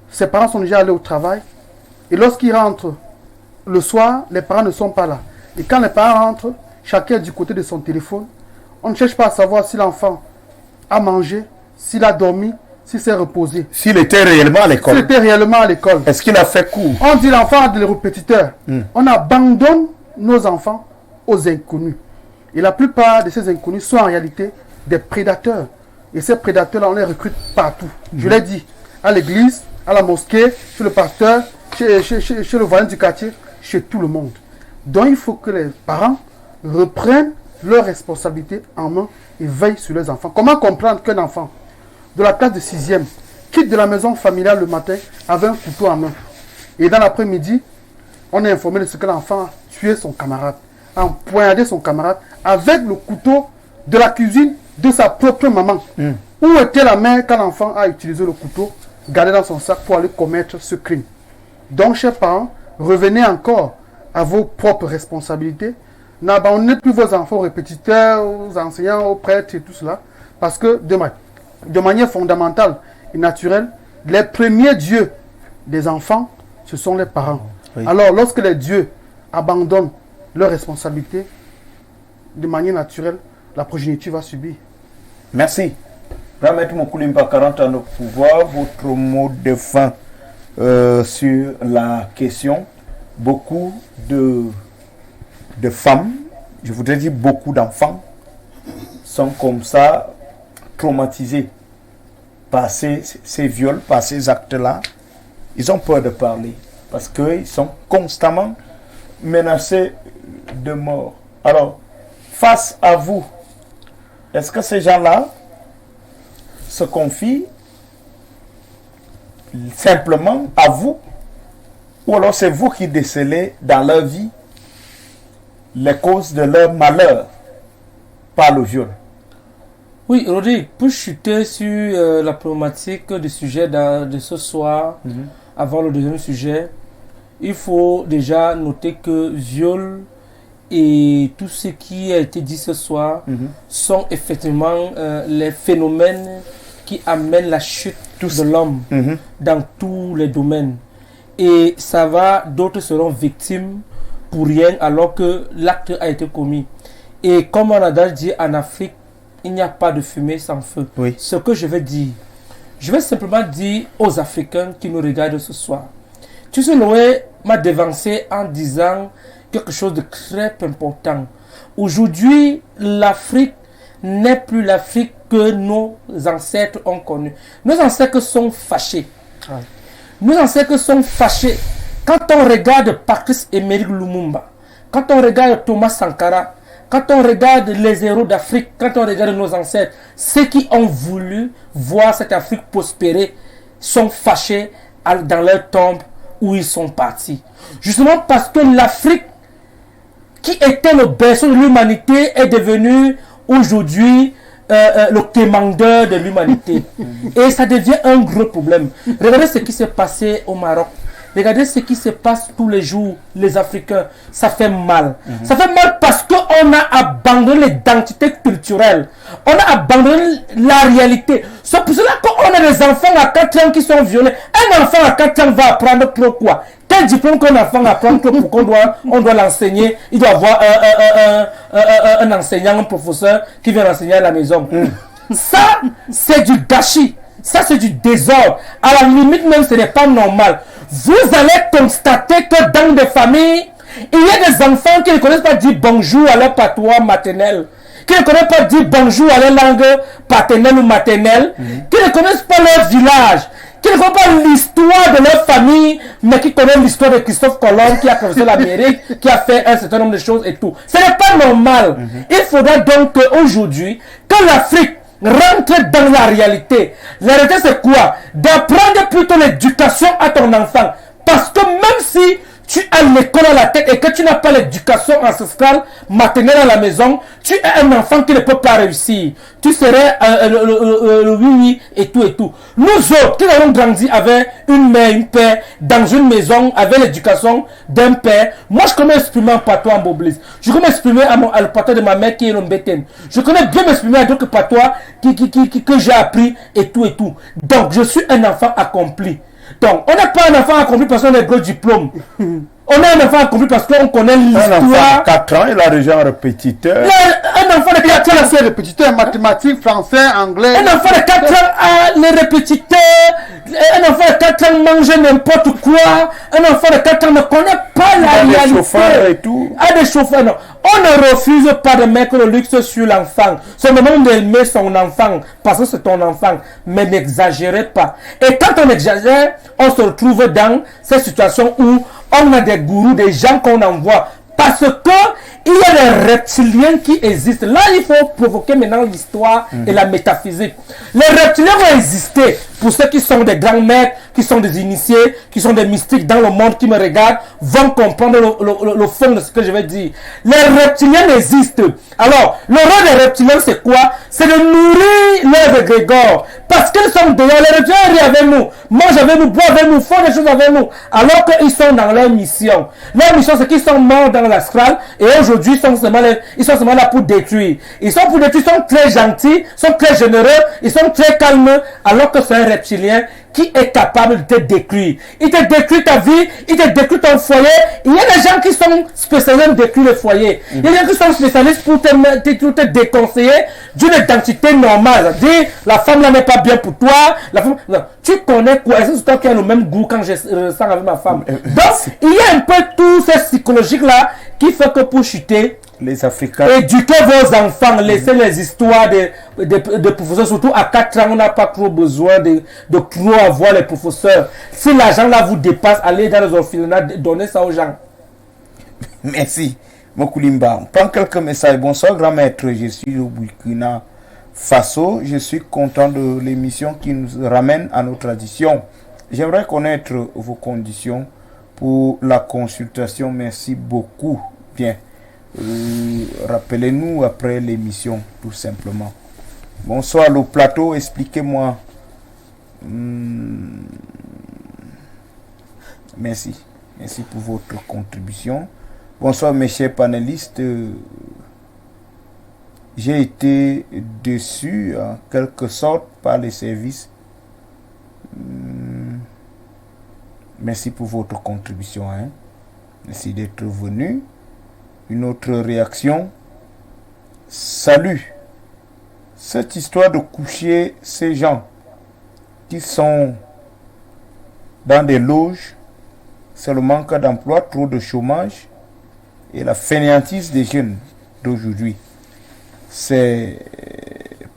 ses parents sont déjà allés au travail, et lorsqu'il rentre le soir, les parents ne sont pas là. Et quand les parents rentrent, chacun est du côté de son téléphone. On ne cherche pas à savoir si l'enfant a mangé, s'il a dormi, s'il s'est reposé. S'il était réellement à l'école. S'il était réellement à l'école. Est-ce qu'il a fait cours? On dit l'enfant a des répétiteurs. On abandonne nos enfants aux inconnus. Et la plupart de ces inconnus sont en réalité des prédateurs. Et ces prédateurs-là, on les recrute partout. Je l'ai dit, à l'église, à la mosquée, chez le pasteur, chez le voisin du quartier, chez tout le monde. Donc il faut que les parents reprennent leurs responsabilités en main et veillent sur leurs enfants. Comment comprendre qu'un enfant de la classe de 6e quitte de la maison familiale le matin avec un couteau en main et dans l'après-midi, on est informé de ce que l'enfant a tué son camarade, a empoignardé son camarade avec le couteau de la cuisine de sa propre maman. Où était la mère quand l'enfant a utilisé le couteau gardé dans son sac pour aller commettre ce crime? Donc, chers parents, revenez encore à vos propres responsabilités. N'abandonnez plus vos enfants aux répétiteurs, aux enseignants, aux prêtres et tout cela. Parce que de manière fondamentale et naturelle, les premiers dieux des enfants, ce sont les parents. Oui. Alors, lorsque les dieux abandonnent leurs responsabilités, de manière naturelle, la progéniture va subir. Merci. Maître Mokoulimba, 40 ans au pouvoir, votre mot de fin sur la question. Beaucoup de femmes, je voudrais dire beaucoup d'enfants, sont comme ça traumatisés par ces viols, par ces actes-là. Ils ont peur de parler parce qu'ils sont constamment menacés de mort. Alors, face à vous, est-ce que ces gens-là se confient simplement à vous, ou alors c'est vous qui décelez dans leur vie les causes de leur malheur par le viol? Oui, Rodrigue, pour chuter sur la problématique du sujet de ce soir, avant le deuxième sujet, il faut déjà noter que viol et tout ce qui a été dit ce soir sont effectivement les phénomènes qui amènent la chute de l'homme dans tous les domaines. Et ça va, d'autres seront victimes pour rien alors que l'acte a été commis. Et comme on a déjà dit en Afrique, il n'y a pas de fumée sans feu. Oui. Ce que je vais dire, je vais simplement dire aux Africains qui nous regardent ce soir. Tu sais, Noé m'a devancé en disant quelque chose de très important. Aujourd'hui, l'Afrique n'est plus l'Afrique que nos ancêtres ont connue. Nos ancêtres sont fâchés. Ouais. Nos ancêtres sont fâchés. Quand on regarde Patrice Emery Lumumba, quand on regarde Thomas Sankara, quand on regarde les héros d'Afrique, quand on regarde nos ancêtres, ceux qui ont voulu voir cette Afrique prospérer sont fâchés dans leur tombe où ils sont partis. Justement parce que l'Afrique, qui était le berceau de l'humanité, est devenue aujourd'hui le commandeur de l'humanité. Et ça devient un gros problème. Regardez ce qui s'est passé au Maroc. Regardez ce qui se passe tous les jours, les Africains. Ça fait mal. Ça fait mal parce qu'on a abandonné l'identité culturelle. On a abandonné la réalité. C'est pour cela qu'on a des enfants à 4 ans qui sont violés. Un enfant à 4 ans va apprendre pourquoi. Quel diplôme qu'un enfant apprend pour qu'on doit l'enseigner? Il doit avoir un enseignant, un professeur qui vient l'enseigner à la maison. Ça, c'est du gâchis. Ça, c'est du désordre. À la limite même, ce n'est pas normal. Vous allez constater que dans des familles, il y a des enfants qui ne connaissent pas dire bonjour à leur patois maternel, qui ne connaissent pas dire bonjour à leur langue paternelle ou maternelle, qui ne connaissent pas leur village, qui ne connaissent pas l'histoire de leur famille, mais qui connaissent l'histoire de Christophe Colomb, qui a traversé l'Amérique, qui a fait un certain nombre de choses et tout. Ce n'est pas normal. Il faudra donc qu'aujourd'hui, que l'Afrique rentre dans la réalité. La réalité, c'est quoi? D'apprendre plutôt l'éducation à ton enfant. Parce que même si tu as l'école à la tête et que tu n'as pas l'éducation ancestrale maternelle à la maison, tu es un enfant qui ne peut pas réussir. Tu serais le oui et tout et tout. Nous autres, qui avons grandi avec une mère, une père, dans une maison, avec l'éducation d'un père, moi je connais m'exprimer en patois en boblis. Je connais m'exprimer à le patois de ma mère qui est l'ombétaine. Je connais bien m'exprimer à d'autres patois que j'ai appris et tout et tout. Donc je suis un enfant accompli. Donc, on n'est pas un enfant accompli parce qu'on a un gros diplôme. On a un enfant accompli parce qu'on connaît l'histoire. Un enfant de 4 ans, il a déjà un répétiteur. Un enfant de 4 ans, c'est répétiteur, mathématiques, français, anglais. Un enfant de 4 ans a les répétiteurs. Un enfant de 4 ans mange n'importe quoi. Un enfant de 4 ans ne connaît pas la réalité. Des chauffeurs et tout. Des chauffeurs, non. On ne refuse pas de mettre le luxe sur l'enfant. C'est le moment d'aimer son enfant parce que c'est ton enfant. Mais n'exagérez pas. Et quand on exagère, on se retrouve dans cette situation où on a des gourous, des gens qu'on envoie Parce que il y a des reptiliens qui existent. Là, il faut provoquer maintenant l'histoire et la métaphysique. Les reptiliens vont exister pour ceux qui sont des grands maîtres, qui sont des initiés, qui sont des mystiques dans le monde, qui me regardent, vont comprendre le fond de ce que je vais dire. Les reptiliens existent. Alors, le rôle des reptiliens, c'est quoi? C'est de nourrir leurs égrégores. Parce qu'ils sont dehors. Les reptiliens rient avec nous, mangent avec nous, boivent avec nous, font des choses avec nous. Alors qu'ils sont dans leur mission. Leur mission, c'est qu'ils sont morts dans l'astral. Et aujourd'hui, ils sont seulement là pour détruire. Ils sont pour détruire, ils sont très gentils, ils sont très généreux, ils sont très calmes. Alors que c'est un reptilien qui est capable de te détruire. Il te détruit ta vie, il te détruit ton foyer. Il y a des gens qui sont spécialisés pour détruire le foyer. Il y a des gens qui sont spécialistes pour te déconseiller d'une identité normale. C'est-à-dire, la femme là n'est pas bien pour toi. La femme, non. Tu connais quoi? C'est toi qui as le même goût quand je ressens avec ma femme. Donc, il y a un peu tout ce psychologique là qui fait que pour chuter, les Africains. éduquez vos enfants, laissez les histoires de professeurs, surtout à 4 ans, on n'a pas trop besoin de trop avoir les professeurs. Si l'argent là vous dépasse, allez dans les orphelinats, donnez ça aux gens. Merci, Mokulimba. On prend quelques messages. Bonsoir, grand maître. Je suis au Burkina Faso. Je suis content de l'émission qui nous ramène à nos traditions. J'aimerais connaître vos conditions pour la consultation. Merci beaucoup. Bien. Rappelez-nous après l'émission, tout simplement. Bonsoir, le plateau. Expliquez-moi. Merci. Merci pour votre contribution. Bonsoir, mes chers panélistes. J'ai été déçu, en quelque sorte, par les services. Merci pour votre contribution. Merci d'être venu. Une autre réaction. Salut. Cette histoire de coucher ces gens qui sont dans des loges, c'est le manque d'emploi, trop de chômage et la fainéantise des jeunes d'aujourd'hui. C'est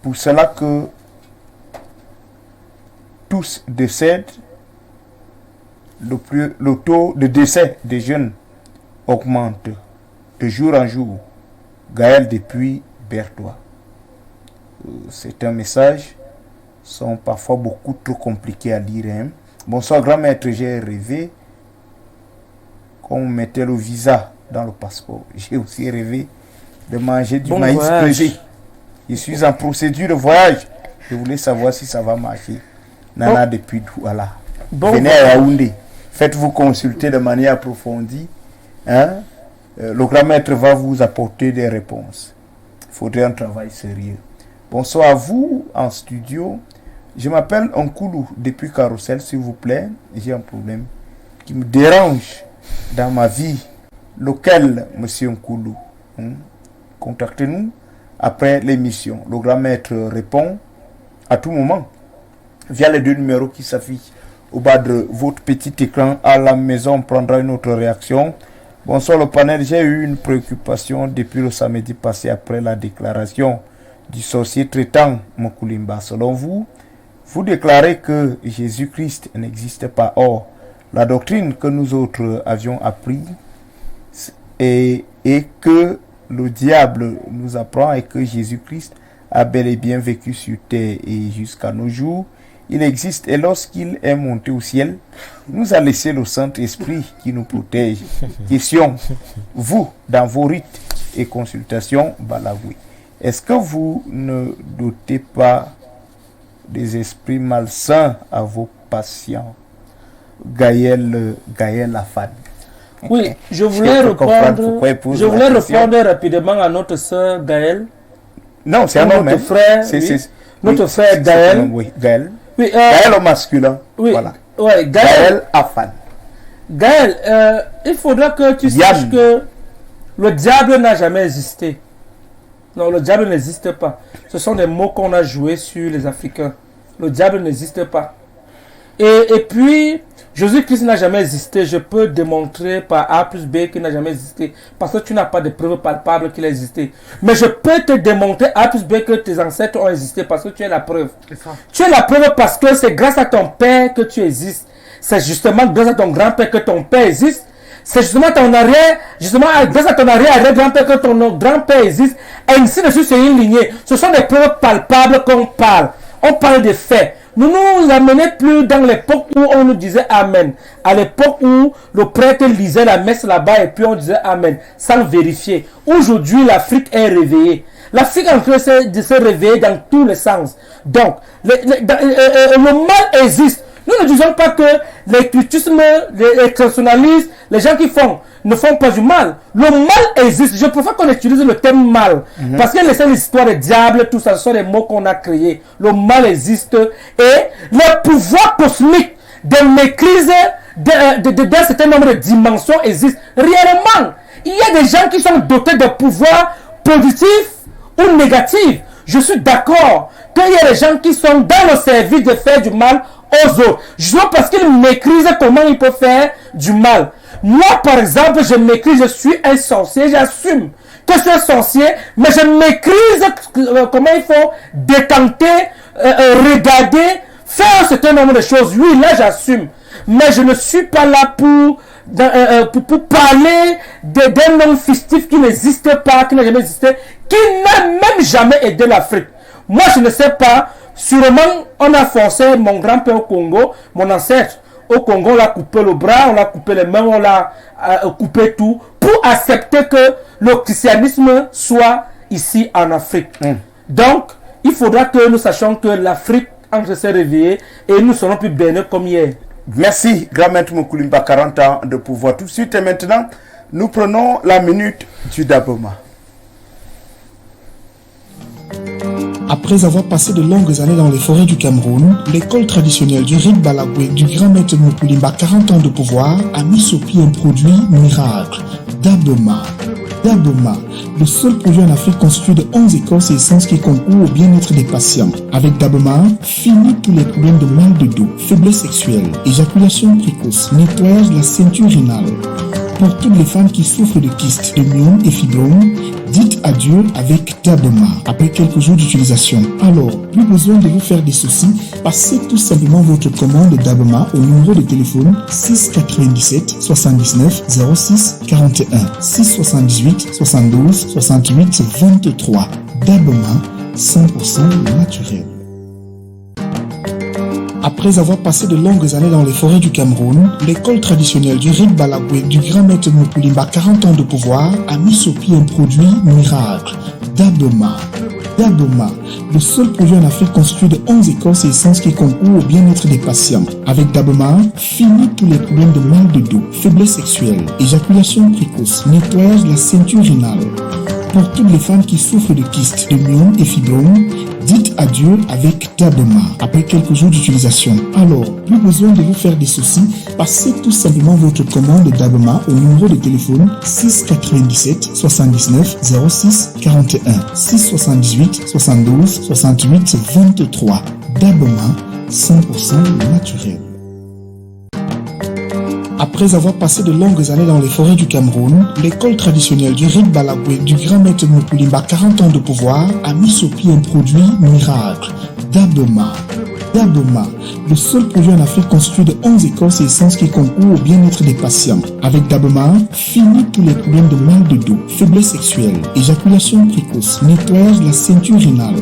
pour cela que tous décèdent. Le taux de décès des jeunes augmente de jour en jour. Gaël depuis Bertois. C'est un message, sont parfois beaucoup trop compliqués à lire. Bonsoir grand maître, j'ai rêvé qu'on mettait le visa dans le passeport. J'ai aussi rêvé de manger du maïs pesé. Je suis en procédure de voyage. Je voulais savoir si ça va marcher. Nana depuis Douala. Venez à Yaoundé. Faites-vous consulter de manière approfondie. Le grand maître va vous apporter des réponses. Il faudrait un travail sérieux. Bonsoir à vous en studio. Je m'appelle Nkoulou depuis Carrousel, s'il vous plaît. J'ai un problème qui me dérange dans ma vie. Lequel, monsieur Nkoulou? Contactez-nous après l'émission. Le grand maître répond à tout moment via les 2 numéros qui s'affichent au bas de votre petit écran. À la maison, on prendra une autre réaction. Bonsoir le panel, j'ai eu une préoccupation depuis le samedi passé après la déclaration du sorcier traitant Mokulimba. Selon vous, vous déclarez que Jésus-Christ n'existe pas. Or, la doctrine que nous autres avions appris et que le diable nous apprend est que Jésus-Christ a bel et bien vécu sur terre et jusqu'à nos jours, il existe et lorsqu'il est monté au ciel, il nous a laissé le Saint-Esprit qui nous protège. Question, vous, dans vos rites et consultations, Balagoui, est-ce que vous ne doutez pas des esprits malsains à vos patients? Gaël Afan. Oui, je voulais répondre rapidement à notre sœur Gaël. Non, c'est un homme. Notre frère, notre frère Gaël. Oui, Gaël. Oui, Gaël au masculin. Oui, voilà. Ouais, Gaël Afan. Gaël, il faudra que tu saches que le diable n'a jamais existé. Non, le diable n'existe pas. Ce sont des mots qu'on a joués sur les Africains. Le diable n'existe pas. Et puis, Jésus-Christ n'a jamais existé. Je peux démontrer par A plus B qu'il n'a jamais existé. Parce que tu n'as pas de preuves palpables qu'il a existé. Mais je peux te démontrer A plus B que tes ancêtres ont existé parce que tu es la preuve. Tu es la preuve parce que c'est grâce à ton père que tu existes. C'est justement grâce à ton grand-père que ton père existe. C'est justement ton arrière, justement grâce à ton arrière-grand-père que ton grand-père existe. Ainsi de suite, c'est une lignée. Ce sont des preuves palpables qu'on parle. On parle des faits. Nous nous amenons plus dans l'époque où on nous disait Amen. À l'époque où le prêtre lisait la messe là-bas et puis on disait Amen, sans vérifier. Aujourd'hui, l'Afrique est réveillée. L'Afrique est en train de se réveiller dans tous les sens. Donc, le mal existe. Nous ne disons pas que les cultismes, les traditionalistes, les gens qui ne font pas du mal. Le mal existe. Je préfère qu'on utilise le terme mal. Parce que les histoires des diables, tout ça, ce sont des mots qu'on a créés. Le mal existe. Et le pouvoir cosmique de maîtrise d'un certain nombre de dimensions existe. Réellement, il y a des gens qui sont dotés de pouvoirs positifs ou négatifs. Je suis d'accord qu'il y a des gens qui sont dans le service de faire du mal aux autres. Juste parce qu'ils maîtrisent comment ils peuvent faire du mal. Moi, par exemple, je maîtrise, je suis un sorcier, j'assume que je suis un sorcier, mais je maîtrise comment il faut détenter, regarder, faire un certain nombre de choses. Oui, là, j'assume. Mais je ne suis pas là pour parler d'un homme fictif qui n'existe pas, qui n'a jamais existé, qui n'a même jamais aidé l'Afrique. Moi, je ne sais pas. Sûrement, on a forcé mon grand-père au Congo, mon ancêtre au Congo, on l'a coupé le bras, on l'a coupé les mains, on l'a coupé tout, pour accepter que le christianisme soit ici en Afrique. Donc, il faudra que nous sachions que l'Afrique en train de se réveiller et nous serons plus bénis comme hier. Merci, Grand Maître Moukulimba, 40 ans de pouvoir. Tout de suite et maintenant, nous prenons la minute du Daboma. Après avoir passé de longues années dans les forêts du Cameroun, l'école traditionnelle du Rit Balagwe du grand maître Moukulimba, 40 ans de pouvoir, a mis sur pied un produit miracle, Daboma. Daboma, le seul produit en Afrique constitué de 11 écorces et essences qui concourent au bien-être des patients. Avec Daboma, fini tous les problèmes de mal de dos, faiblesse sexuelle, éjaculation précoce, nettoyage de la ceinture rénale. Pour toutes les femmes qui souffrent de kystes, de myomes et fibromes, dites adieu avec Daboma après quelques jours d'utilisation. Alors, plus besoin de vous faire des soucis, passez tout simplement votre commande Daboma au numéro de téléphone 697 79 06 41 678 72 68 23. Daboma, 100% naturel. Après avoir passé de longues années dans les forêts du Cameroun, l'école traditionnelle du Rit Balagwe du grand maître Moukulimba, 40 ans de pouvoir, a mis sur pied un produit miracle, Daboma. Daboma, le seul produit en Afrique constitué de 11 écorces et essences qui concourent au bien-être des patients. Avec Daboma, fini tous les problèmes de mal de dos, faiblesse sexuelle, éjaculation précoce, nettoyage de la ceinture rénale. Pour toutes les femmes qui souffrent de kystes, de myomes et fibromes, dites adieu avec Daboma après quelques jours d'utilisation. Alors, plus besoin de vous faire des soucis, passez tout simplement votre commande Daboma au numéro de téléphone 697 79 06 41 678 72 68 23. Daboma, 100% naturel. Après avoir passé de longues années dans les forêts du Cameroun, l'école traditionnelle du Rit Balagwe du grand maître Moukulimba, 40 ans de pouvoir, a mis sur pied un produit miracle, Daboma. Daboma, le seul produit en Afrique constitué de 11 écorces et essences qui concourent au bien-être des patients. Avec Daboma, fini tous les problèmes de mal de dos, faiblesse sexuelle, éjaculation précoce, nettoyage de la ceinture rénale.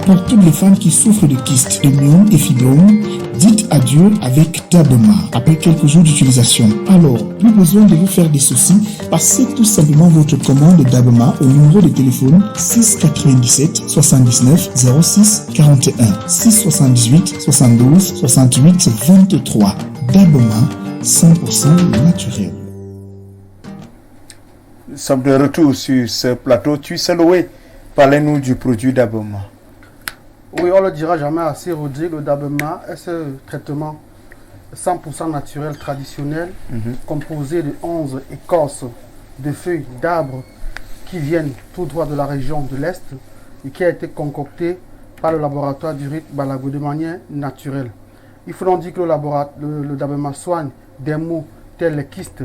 Pour toutes les femmes qui souffrent de kystes, de myomes et fibromes, dites adieu avec Daboma après quelques jours d'utilisation. Alors, plus besoin de vous faire des soucis, passez tout simplement votre commande Daboma au numéro de téléphone 697 79 06 41 678 72 68 23. Daboma, 100% naturel. Nous sommes de retour sur ce plateau. Tu sais, Loé, parlez-nous du produit Daboma. Oui, on ne le dira jamais assez, Rodrigue. Le Daboma est ce traitement 100% naturel, traditionnel, composé de 11 écorces de feuilles d'arbres qui viennent tout droit de la région de l'Est et qui a été concocté par le laboratoire du Rit Balagwe de manière naturelle. Il faut donc dire que le Daboma soigne des maux tels les kystes,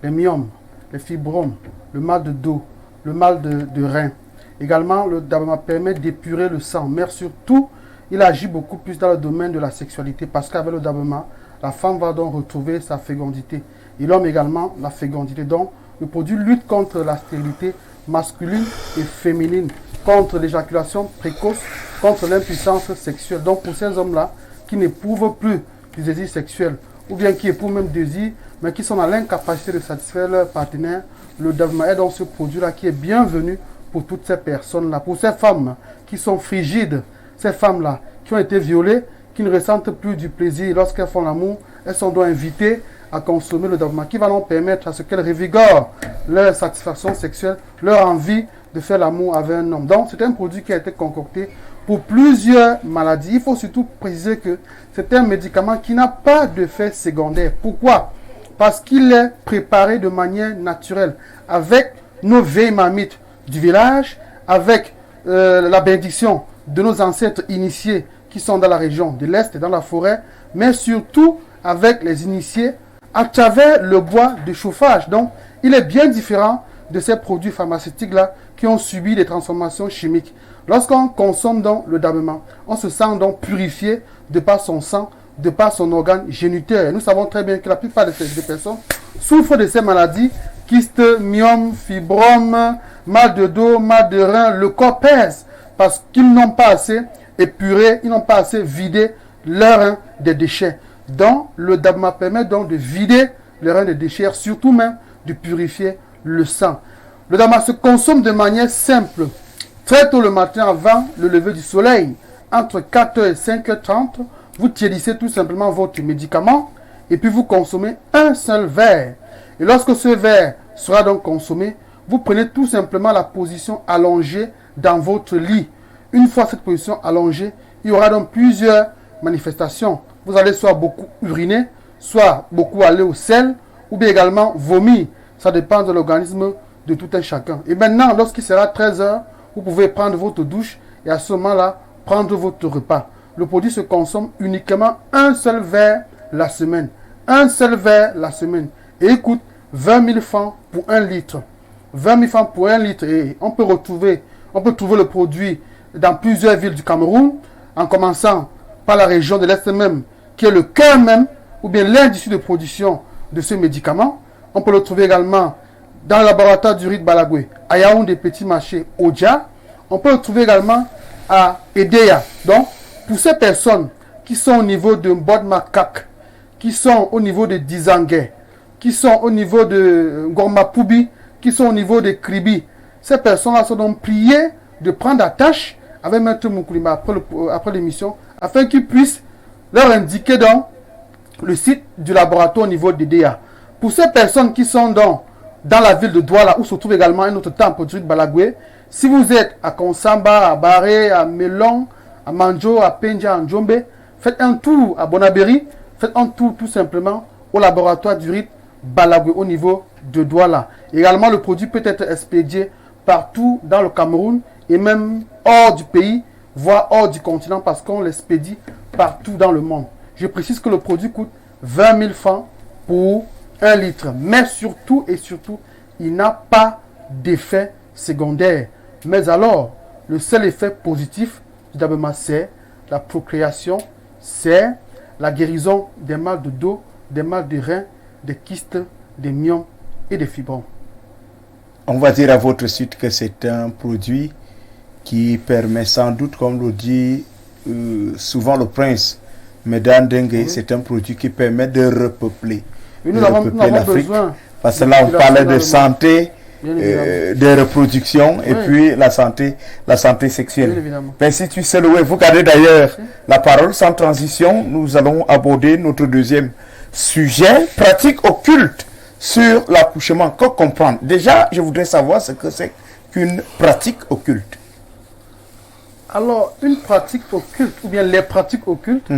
les myomes, les fibromes, le mal de dos, le mal de rein. Également, le Daboma permet d'épurer le sang, mais surtout, il agit beaucoup plus dans le domaine de la sexualité parce qu'avec le Daboma, la femme va donc retrouver sa fécondité. et l'homme également la fécondité. Donc, le produit lutte contre la stérilité masculine et féminine, contre l'éjaculation précoce, contre l'impuissance sexuelle. Donc, pour ces hommes-là qui n'éprouvent plus du désir sexuel, ou bien qui éprouvent même désir, mais qui sont dans l'incapacité de satisfaire leur partenaire, le Dabma est donc ce produit-là qui est bienvenu pour toutes ces personnes-là, pour ces femmes qui sont frigides, ces femmes-là qui ont été violées, qui ne ressentent plus du plaisir lorsqu'elles font l'amour, elles sont donc invitées à consommer le Dabma, qui va donc permettre à ce qu'elles revigorent leur satisfaction sexuelle, leur envie de faire l'amour avec un homme. Donc c'est un produit qui a été concocté pour plusieurs maladies. Il faut surtout préciser que c'est un médicament qui n'a pas d'effet secondaire. Pourquoi? Parce qu'il est préparé de manière naturelle, avec nos vieilles marmites du village, avec la bénédiction de nos ancêtres initiés qui sont dans la région de l'Est et dans la forêt, mais surtout avec les initiés à travers le bois de chauffage. Donc, il est bien différent de ces produits pharmaceutiques-là qui ont subi des transformations chimiques. Lorsqu'on consomme donc le Dabma, on se sent donc purifié de par son sang, de par son organe géniteur. Nous savons très bien que la plupart de ces personnes souffrent de ces maladies, kyste, myome, fibrome, mal de dos, mal de rein. Le corps pèse parce qu'ils n'ont pas assez épuré, ils n'ont pas assez vidé leur rein des déchets. Donc, le Dabma permet donc de vider le rein des déchets, surtout même de purifier le sang. Le Dabma se consomme de manière simple, très tôt le matin avant le lever du soleil, entre 4h et 5h30. Vous tiédissez tout simplement votre médicament et puis vous consommez un seul verre. Et lorsque ce verre sera donc consommé, vous prenez tout simplement la position allongée dans votre lit. Une fois cette position allongée, il y aura donc plusieurs manifestations. Vous allez soit beaucoup uriner, soit beaucoup aller au sel, ou bien également vomir. Ça dépend de l'organisme de tout un chacun. Et maintenant, lorsqu'il sera 13h, vous pouvez prendre votre douche et à ce moment-là, prendre votre repas. Le produit se consomme uniquement un seul verre la semaine. Un seul verre la semaine. Et il coûte 20 000 francs pour 1 litre. 20 000 francs pour 1 litre. Et on peut trouver le produit dans plusieurs villes du Cameroun, en commençant par la région de l'Est même, qui est le cœur même, ou bien l'industrie de production de ce médicament. On peut le trouver également dans le laboratoire du Rit Balagwe, à Yaoundé Petit Marché, Odia. On peut le trouver également à Edea. Donc, pour ces personnes qui sont au niveau de Mbod Makak, qui sont au niveau de Dizangé, qui sont au niveau de Gormapoubi, qui sont au niveau de Kribi, ces personnes-là sont donc priées de prendre la tâche avec Maître Moukoulima après l'émission, afin qu'ils puissent leur indiquer donc le site du laboratoire au niveau d'Edea. Pour ces personnes qui sont dans la ville de Douala, où se trouve également un autre temple du Balagwe, si vous êtes à Konsamba, à Baré, à Melon, à Manjo, à Penja, à Njombe, faites un tour à Bonaberi, faites un tour tout simplement au laboratoire du Rit Balagwe au niveau de Douala. Également, le produit peut être expédié partout dans le Cameroun et même hors du pays, voire hors du continent, parce qu'on l'expédie partout dans le monde. Je précise que le produit coûte 20 000 francs pour 1 litre. Mais surtout et surtout, il n'a pas d'effet secondaire. Mais alors, le seul effet positif du Dabma, c'est la procréation, c'est la guérison des mal de dos, des mal de rein, des kystes, des myomes et des fibromes. On va dire à votre suite que c'est un produit qui permet sans doute, comme le dit souvent le prince Medan Dengue, c'est un produit qui permet de repeupler, nous avons l'Afrique. Parce que là, on parlait de santé, de reproduction et puis la santé sexuelle. Mais si tu sais, vous gardez d'ailleurs la parole sans transition, nous allons aborder notre deuxième sujet, pratique occulte sur l'accouchement. Qu'on comprendre. Déjà, je voudrais savoir ce que c'est qu'une pratique occulte. Alors, une pratique occulte, ou bien les pratiques occultes,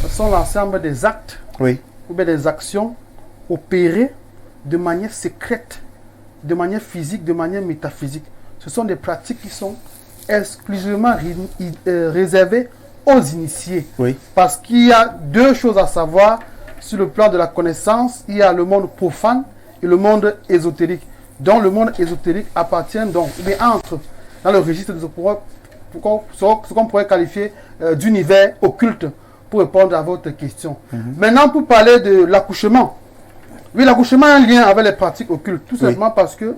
sont l'ensemble des actes, ou bien des actions opérées de manière secrète, de manière physique, de manière métaphysique. Ce sont des pratiques qui sont exclusivement réservées aux initiés. Parce qu'il y a deux choses à savoir sur le plan de la connaissance. Il y a le monde profane et le monde ésotérique. Donc le monde ésotérique appartient donc, mais entre dans le registre de ce qu'on pourrait qualifier d'univers occulte, pour répondre à votre question. Maintenant, pour parler de l'accouchement Oui, l'accouchement a un lien avec les pratiques occultes, tout simplement parce que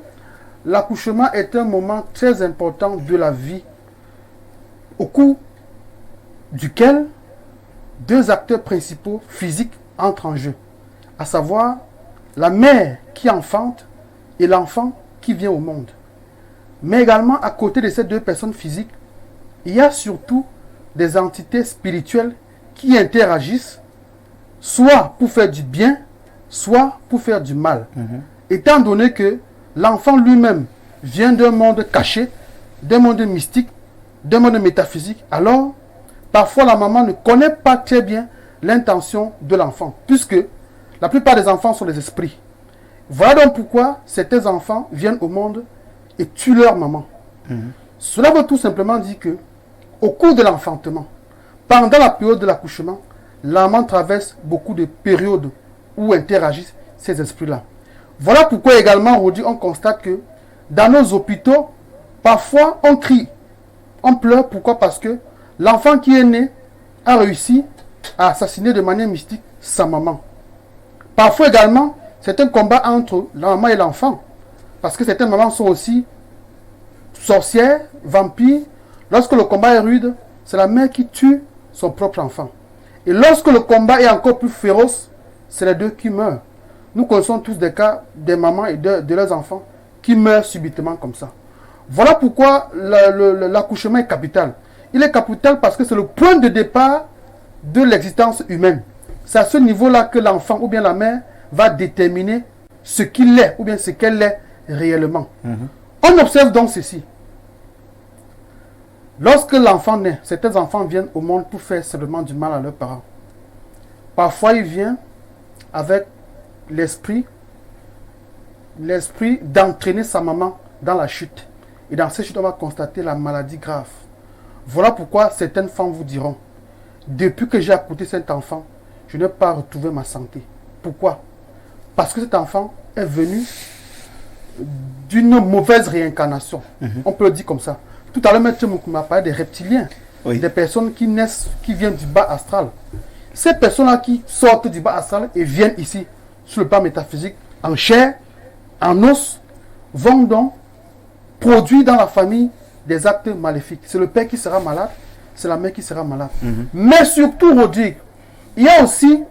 l'accouchement est un moment très important de la vie au cours duquel deux acteurs principaux physiques entrent en jeu, à savoir la mère qui enfante et l'enfant qui vient au monde. Mais également, à côté de ces deux personnes physiques, il y a surtout des entités spirituelles qui interagissent, soit pour faire du bien, soit pour faire du mal. Étant donné que l'enfant lui-même vient d'un monde caché, d'un monde mystique, d'un monde métaphysique, alors parfois la maman ne connaît pas très bien l'intention de l'enfant, puisque la plupart des enfants sont des esprits. Voilà donc pourquoi certains enfants viennent au monde et tuent leur maman. Cela veut tout simplement dire que au cours de l'enfantement, pendant la période de l'accouchement, la maman traverse beaucoup de périodes où interagissent ces esprits-là. Voilà pourquoi également aujourd'hui on constate que dans nos hôpitaux, parfois on crie, on pleure. Pourquoi? Parce que l'enfant qui est né a réussi à assassiner de manière mystique sa maman. Parfois également, c'est un combat entre la maman et l'enfant. Parce que certaines mamans sont aussi sorcières, vampires. Lorsque le combat est rude, c'est la mère qui tue son propre enfant. Et lorsque le combat est encore plus féroce, c'est les deux qui meurent. Nous connaissons tous des cas des mamans et de leurs enfants qui meurent subitement comme ça. Voilà pourquoi l'accouchement est capital. Il est capital parce que c'est le point de départ de l'existence humaine. C'est à ce niveau-là que l'enfant ou bien la mère va déterminer ce qu'il est ou bien ce qu'elle est réellement. On observe donc ceci. Lorsque l'enfant naît, certains enfants viennent au monde pour faire simplement du mal à leurs parents. Parfois, il vient avec l'esprit d'entraîner sa maman dans la chute. Et dans cette chute, on va constater la maladie grave. Voilà pourquoi certaines femmes vous diront, depuis que j'ai accouché cet enfant, je n'ai pas retrouvé ma santé. Pourquoi? Parce que cet enfant est venu d'une mauvaise réincarnation. On peut le dire comme ça. Tout à l'heure, M. Moukou m'a parlé des reptiliens, des personnes qui naissent, qui viennent du bas astral. Ces personnes-là qui sortent du bas astral et viennent ici, sur le plan métaphysique, en chair, en os, vont donc produire dans la famille des actes maléfiques. C'est le père qui sera malade, c'est la mère qui sera malade. Mais surtout, Rodrigue, il y a aussi,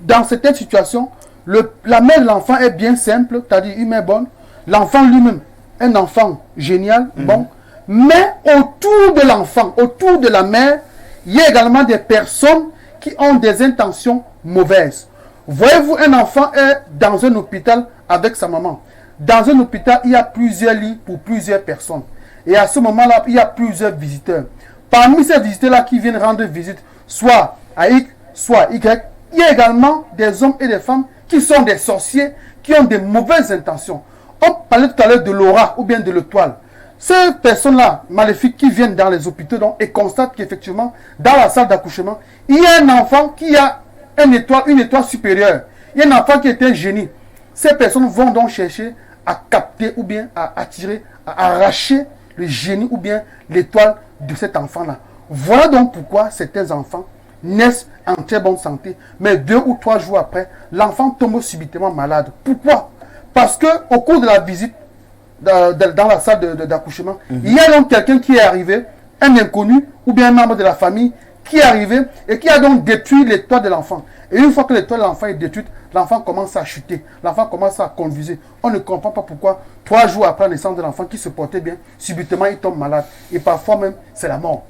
dans certaines situations, la mère de l'enfant est bien simple, c'est-à-dire une mère bonne. L'enfant lui-même, un enfant génial, bon. Mais autour de l'enfant, autour de la mère, il y a également des personnes qui ont des intentions mauvaises. Voyez-vous, un enfant est dans un hôpital avec sa maman. Dans un hôpital, il y a plusieurs lits pour plusieurs personnes. Et à ce moment-là, il y a plusieurs visiteurs. Parmi ces visiteurs-là qui viennent rendre visite, soit à X, soit à Y, il y a également des hommes et des femmes qui sont des sorciers, qui ont des mauvaises intentions. On parlait tout à l'heure de l'aura ou bien de l'étoile. Ces personnes-là, maléfiques, qui viennent dans les hôpitaux donc, et constatent qu'effectivement, dans la salle d'accouchement, il y a un enfant qui a une étoile supérieure. Il y a un enfant qui est un génie. Ces personnes vont donc chercher à capter ou bien à attirer, à arracher le génie ou bien l'étoile de cet enfant-là. Voilà donc pourquoi certains enfants naissent en très bonne santé, mais 2 ou 3 jours après, l'enfant tombe subitement malade. Pourquoi? Parce qu'au cours de la visite, dans la salle d'accouchement, il y a donc quelqu'un qui est arrivé, un inconnu ou bien un membre de la famille qui est arrivé et qui a donc détruit l'étoile de l'enfant. Et une fois que l'étoile de l'enfant est détruite, l'enfant commence à chuter, l'enfant commence à convulser. On ne comprend pas pourquoi 3 jours après la naissance de l'enfant qui se portait bien, subitement il tombe malade. Et parfois même, c'est la mort.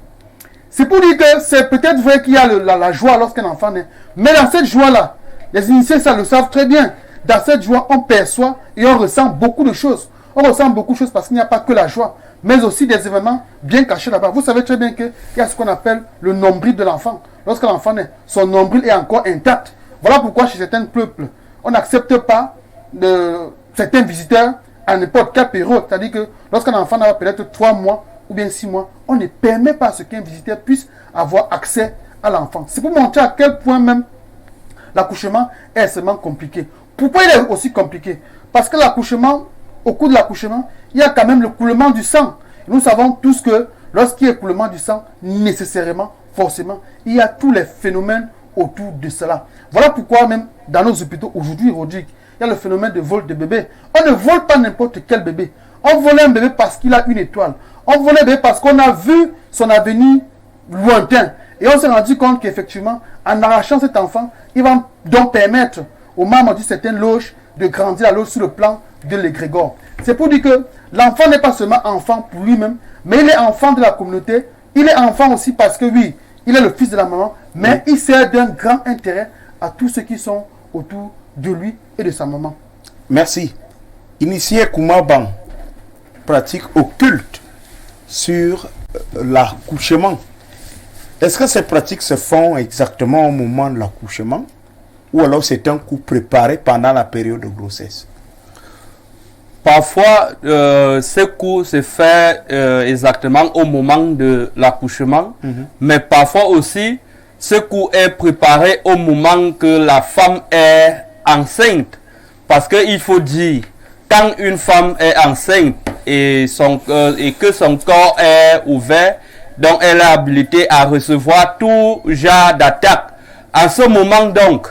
C'est pour dire que c'est peut-être vrai qu'il y a la joie lorsqu'un enfant naît. Mais dans cette joie-là, les initiés, ça le savent très bien. Dans cette joie, on perçoit et on ressent beaucoup de choses. On ressent beaucoup de choses parce qu'il n'y a pas que la joie, mais aussi des événements bien cachés là-bas. Vous savez très bien qu'il y a ce qu'on appelle le nombril de l'enfant. Lorsque l'enfant naît, son nombril est encore intact. Voilà pourquoi chez certains peuples, on n'accepte pas certains visiteurs à n'importe quelle période. C'est-à-dire que lorsqu'un enfant a peut-être 3 mois ou bien 6 mois, on ne permet pas à ce qu'un visiteur puisse avoir accès à l'enfant. C'est pour montrer à quel point même l'accouchement est extrêmement compliqué. Pourquoi il est aussi compliqué? Parce que l'accouchement, au cours de l'accouchement, il y a quand même le coulement du sang. Nous savons tous que lorsqu'il y a coulement du sang, nécessairement, forcément, il y a tous les phénomènes autour de cela. Voilà pourquoi même dans nos hôpitaux aujourd'hui, il y a le phénomène de vol de bébé. On ne vole pas n'importe quel bébé. On vole un bébé parce qu'il a une étoile. On vole un bébé parce qu'on a vu son avenir lointain. Et on s'est rendu compte qu'effectivement, en arrachant cet enfant, il va donc permettre aux membres d'une certaine loge de grandir la loge sur le plan de l'égrégore. C'est pour dire que l'enfant n'est pas seulement enfant pour lui-même, mais il est enfant de la communauté. Il est enfant aussi parce que oui, il est le fils de la maman, mais il sert d'un grand intérêt à tous ceux qui sont autour de lui et de sa maman. Merci. Initié Koumaban pratique occulte sur l'accouchement. Est-ce que ces pratiques se font exactement au moment de l'accouchement ou alors c'est un coup préparé pendant la période de grossesse? Parfois, ce coup se fait exactement au moment de l'accouchement, mais parfois aussi, ce coup est préparé au moment que la femme est enceinte. Parce qu'il faut dire, quand une femme est enceinte et que son corps est ouvert, donc elle est habilitée à recevoir tout genre d'attaque. En ce moment donc,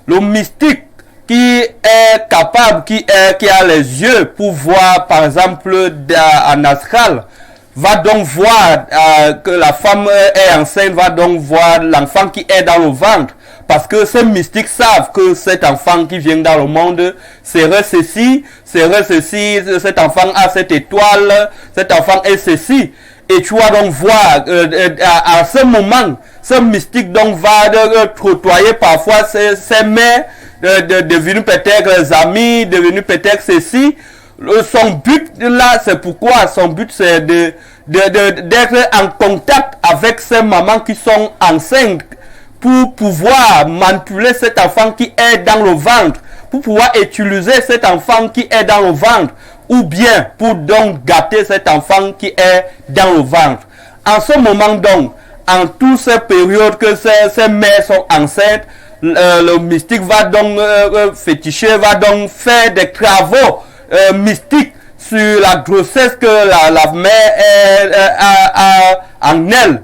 le mystique qui est capable, qui a les yeux pour voir par exemple en astral, va donc voir que la femme est enceinte, va donc voir l'enfant qui est dans le ventre. Parce que ces mystiques savent que cet enfant qui vient dans le monde serait ceci, cet enfant a cette étoile, cet enfant est ceci. Et tu vas donc voir, à ce moment, ce mystique donc va côtoyer parfois ses mères, devenus peut-être les amis, devenus peut-être ceci. Son but là, c'est pourquoi son but c'est d'être en contact avec ces mamans qui sont enceintes pour pouvoir manipuler cet enfant qui est dans le ventre, pour pouvoir utiliser cet enfant qui est dans le ventre, ou bien pour donc gâter cet enfant qui est dans le ventre. En ce moment donc, en toutes ces périodes que ces mères sont enceintes, le mystique va donc féticher, va donc faire des travaux mystiques sur la grossesse que la mère a en elle.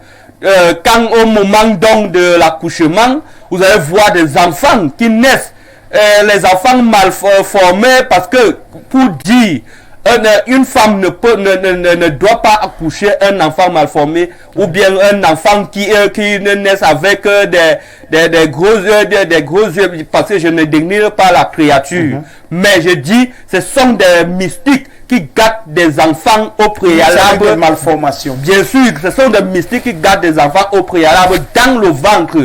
Quand au moment donc de l'accouchement, vous allez voir des enfants qui naissent, les enfants mal formés, parce que pour dire une femme ne doit pas accoucher un enfant mal formé, ou bien un enfant qui naît avec des gros yeux, parce que je ne dénigre pas la créature, mais je dis ce sont des mystiques qui gâtent des enfants au préalable. Des malformations. Bien sûr, ce sont des mystiques qui gâtent des enfants au préalable dans le ventre.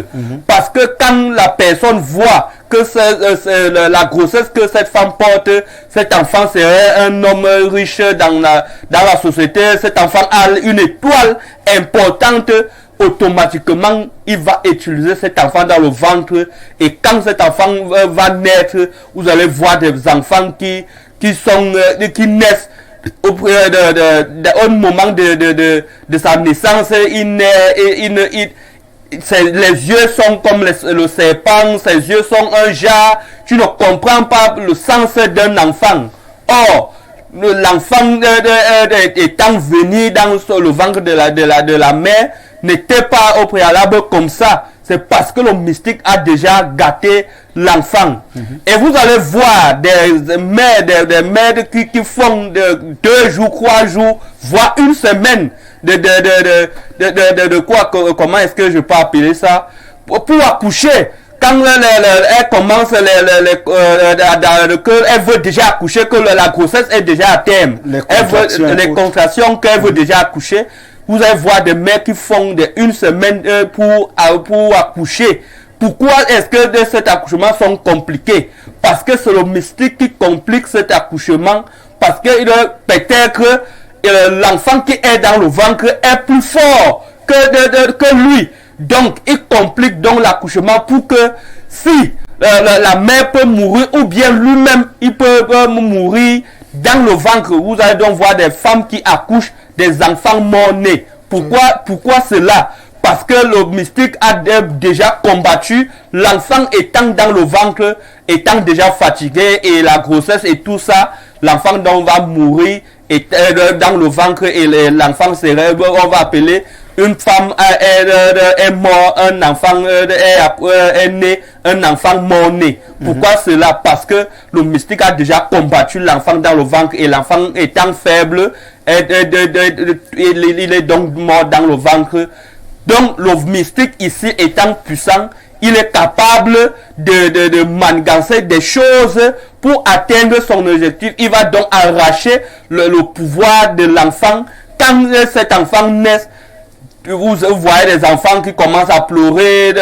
Parce que quand la personne voit que la grossesse que cette femme porte, cet enfant serait un homme riche dans la société, cet enfant a une étoile importante, automatiquement, il va utiliser cet enfant dans le ventre. Et quand cet enfant va naître, vous allez voir des enfants qui naissent au moment de sa naissance. Les yeux sont comme le serpent, ses yeux sont un jar. Tu ne comprends pas le sens d'un enfant. Or, l'enfant étant venu dans le ventre de la mère n'était pas au préalable comme ça. C'est parce que le mystique a déjà gâté l'enfant. Et vous allez voir des mères qui font 2 jours, 3 jours, voire une semaine de quoi, comment est-ce que je peux appeler ça, pour accoucher. Quand elle commence, elle veut déjà accoucher, que la grossesse est déjà à terme. Les contractions qu'elle veut déjà accoucher. Vous allez voir des mères qui font une semaine pour accoucher. Pourquoi est-ce que cet accouchement sont compliqués? Parce que c'est le mystique qui complique cet accouchement. Parce que peut-être l'enfant qui est dans le ventre est plus fort que lui. Donc, il complique donc l'accouchement pour que si la mère peut mourir ou bien lui-même, il peut mourir dans le ventre. Vous allez donc voir des femmes qui accouchent des enfants morts-nés. Pourquoi cela? Parce que le mystique a déjà combattu l'enfant étant dans le ventre, étant déjà fatigué et la grossesse et tout ça. L'enfant donc va mourir dans le ventre et l'enfant serait, on va appeler une femme est mort, un enfant est né, un enfant mort-né. Pourquoi cela? Parce que le mystique a déjà combattu l'enfant dans le ventre et l'enfant étant faible, il est donc mort dans le ventre. Donc le mystique ici étant puissant, il est capable de manigancer des choses pour atteindre son objectif. Il va donc arracher le pouvoir de l'enfant. Quand cet enfant naît, vous voyez des enfants qui commencent à pleurer.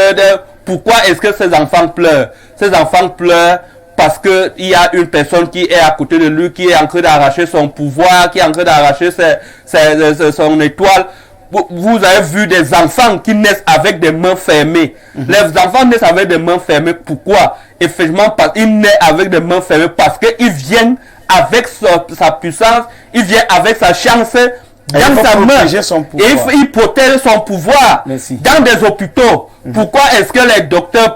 Pourquoi est-ce que ces enfants pleurent? Ces enfants pleurent parce qu'il y a une personne qui est à côté de lui, qui est en train d'arracher son pouvoir, qui est en train d'arracher son étoile. Vous avez vu des enfants qui naissent avec des mains fermées. Les enfants naissent avec des mains fermées. Pourquoi? Effectivement, ils naissent avec des mains fermées parce qu'ils viennent avec sa puissance, ils viennent avec sa chance dans sa main. Et il protège son pouvoir. Merci. Dans des hôpitaux. Pourquoi est-ce que les docteurs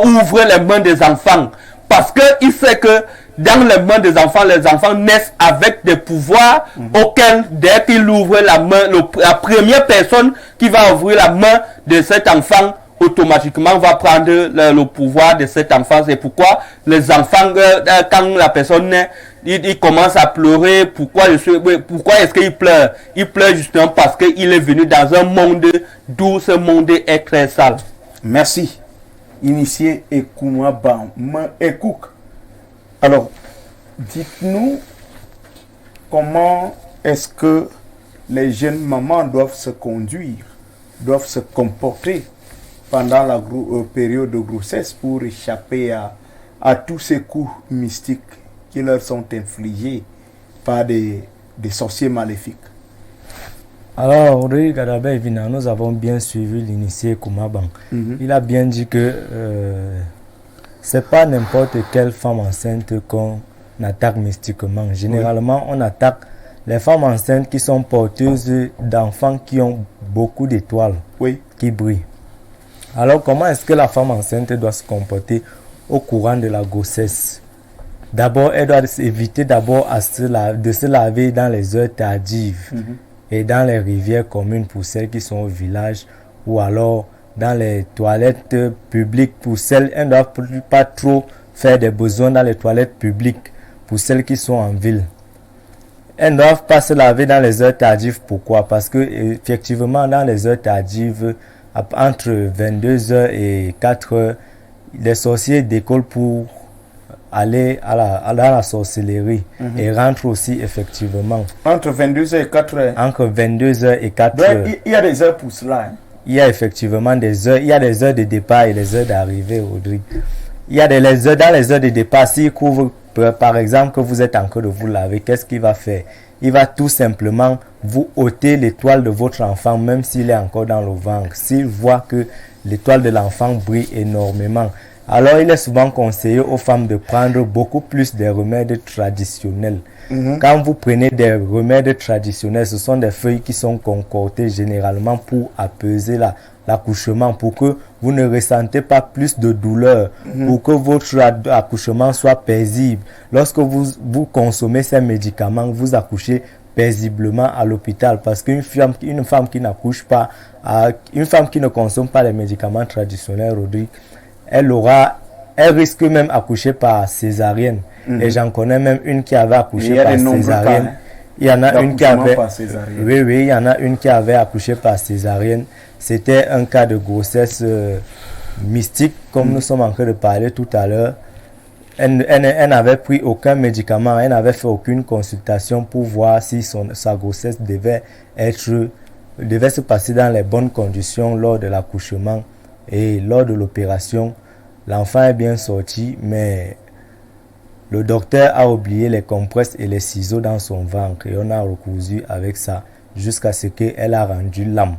ouvrent les mains des enfants? Parce qu'ils savent que dans les mains des enfants, les enfants naissent avec des pouvoirs auxquels, dès qu'ils ouvrent la main, la première personne qui va ouvrir la main de cet enfant, automatiquement va prendre le pouvoir de cet enfant. C'est pourquoi les enfants, quand la personne naît, il commence à pleurer. Pourquoi est-ce qu'il pleure? Il pleure justement parce qu'il est venu dans un monde d'où ce monde est très sale. Merci. Initié Ekouma Bam Ekouk. Alors, dites-nous comment est-ce que les jeunes mamans doivent se conduire, doivent se comporter pendant la période de grossesse pour échapper à tous ces coups mystiques qui leur sont infligés par des sorciers maléfiques. Alors, Rodrigue Adalbert Evina, nous avons bien suivi l'initié Koumaban. Il a bien dit que c'est pas n'importe quelle femme enceinte qu'on attaque mystiquement. Généralement, on attaque les femmes enceintes qui sont porteuses d'enfants qui ont beaucoup d'étoiles qui brillent. Alors, comment est-ce que la femme enceinte doit se comporter au courant de la grossesse? D'abord, elle doit éviter d'abord de se laver dans les heures tardives et dans les rivières communes pour celles qui sont au village, ou alors dans les toilettes publiques pour celles, elles ne doivent pas trop faire des besoins dans les toilettes publiques pour celles qui sont en ville. Elles ne doivent pas se laver dans les heures tardives. Pourquoi? Parce que effectivement dans les heures tardives, entre 22h et 4h, les sorciers décollent pour aller à la sorcellerie et rentrent aussi effectivement. Entre 22h et 4h. Entre 22h et 4h. Donc, il y a des heures pour cela. Il y a effectivement des heures. Il y a des heures de départ et des heures d'arrivée, Rodrigue. Il y a des heures, dans les heures de départ, s'il couvre par exemple que vous êtes en train de vous laver, qu'est-ce qu'il va faire? Il va tout simplement vous ôter l'étoile de votre enfant, même s'il est encore dans le ventre. S'il voit que l'étoile de l'enfant brille énormément, alors il est souvent conseillé aux femmes de prendre beaucoup plus des remèdes traditionnels. Quand vous prenez des remèdes traditionnels, ce sont des feuilles qui sont concoctées généralement pour apaiser l'accouchement, pour que vous ne ressentez pas plus de douleur, pour que votre accouchement soit paisible. Lorsque vous consommez ces médicaments, vous accouchez paisiblement à l'hôpital, parce qu'une femme qui n'accouche pas, une femme qui ne consomme pas les médicaments traditionnels, Rodrigue, elle risque même d'accoucher par césarienne. Et j'en connais même une qui avait accouché par césarienne. Il y en a une qui avait, il y en a une qui avait accouché par césarienne. C'était un cas de grossesse mystique, comme nous sommes en train de parler tout à l'heure. Elle n'avait pris aucun médicament, elle n'avait fait aucune consultation pour voir si sa grossesse devait se passer dans les bonnes conditions lors de l'accouchement. Et lors de l'opération, l'enfant est bien sorti, mais le docteur a oublié les compresses et les ciseaux dans son ventre et on a recousu avec ça jusqu'à ce qu'elle a rendu l'âme.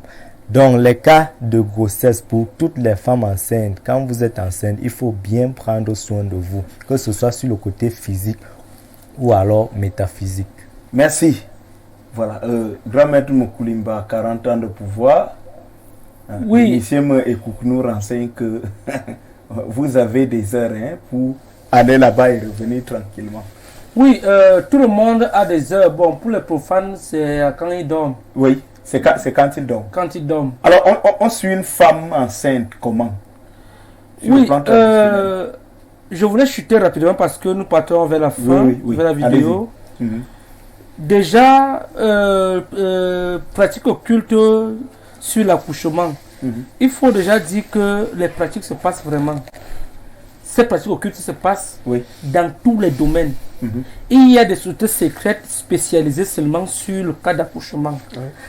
Donc les cas de grossesse pour toutes les femmes enceintes, quand vous êtes enceinte, il faut bien prendre soin de vous, que ce soit sur le côté physique ou alors métaphysique. Merci. Voilà, Grand Maître Mokoulimba, 40 ans de pouvoir. Oui. Monsieur Ekouk nous renseigne que vous avez des heures pour aller là-bas et revenir tranquillement. Oui, tout le monde a des heures. Bon, pour les profanes, c'est quand ils dorment. Oui. C'est quand ils dorment. Quand ils dorment. Alors, on suit une femme enceinte comment? Sur Oui, le plan traditionnel. je voulais chuter rapidement parce que nous partons vers la fin, Oui. vers la vidéo. Mhm. Déjà, pratique occulte sur l'accouchement. Il faut déjà dire que les pratiques se passent vraiment. Ces pratiques occultes se passent dans tous les domaines. Il y a des sociétés secrètes spécialisées seulement sur le cas d'accouchement.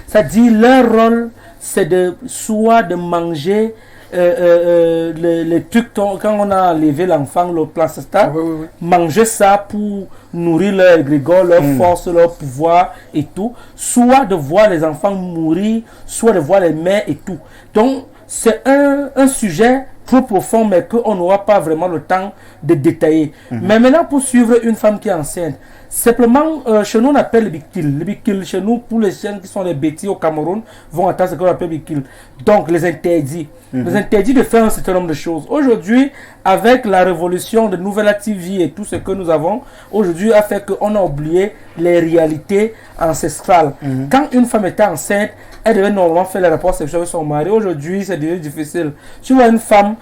C'est-à-dire leur rôle, c'est soit de manger les trucs quand on a enlevé l'enfant, le placenta, manger ça pour nourrir leur égrégore, leur force, leur pouvoir et tout, soit de voir les enfants mourir, soit de voir les mères et tout. Donc c'est un sujet trop profond mais qu'on n'aura pas vraiment le temps de détailler. Mais maintenant pour suivre une femme qui est enceinte, simplement, chez nous on appelle le bikil. Le bikil chez nous, pour les chiens qui sont les bêtis au Cameroun, vont attendre ce qu'on appelle le bikil. Donc les interdits. Les interdits de faire un certain nombre de choses. Aujourd'hui, avec la révolution de Nouvelle TV et tout ce que nous avons, aujourd'hui a fait qu'on a oublié les réalités ancestrales. Quand une femme était enceinte, elle devait normalement faire les rapports sexuels avec son mari. Aujourd'hui, c'est devenu difficile. Tu vois une femme,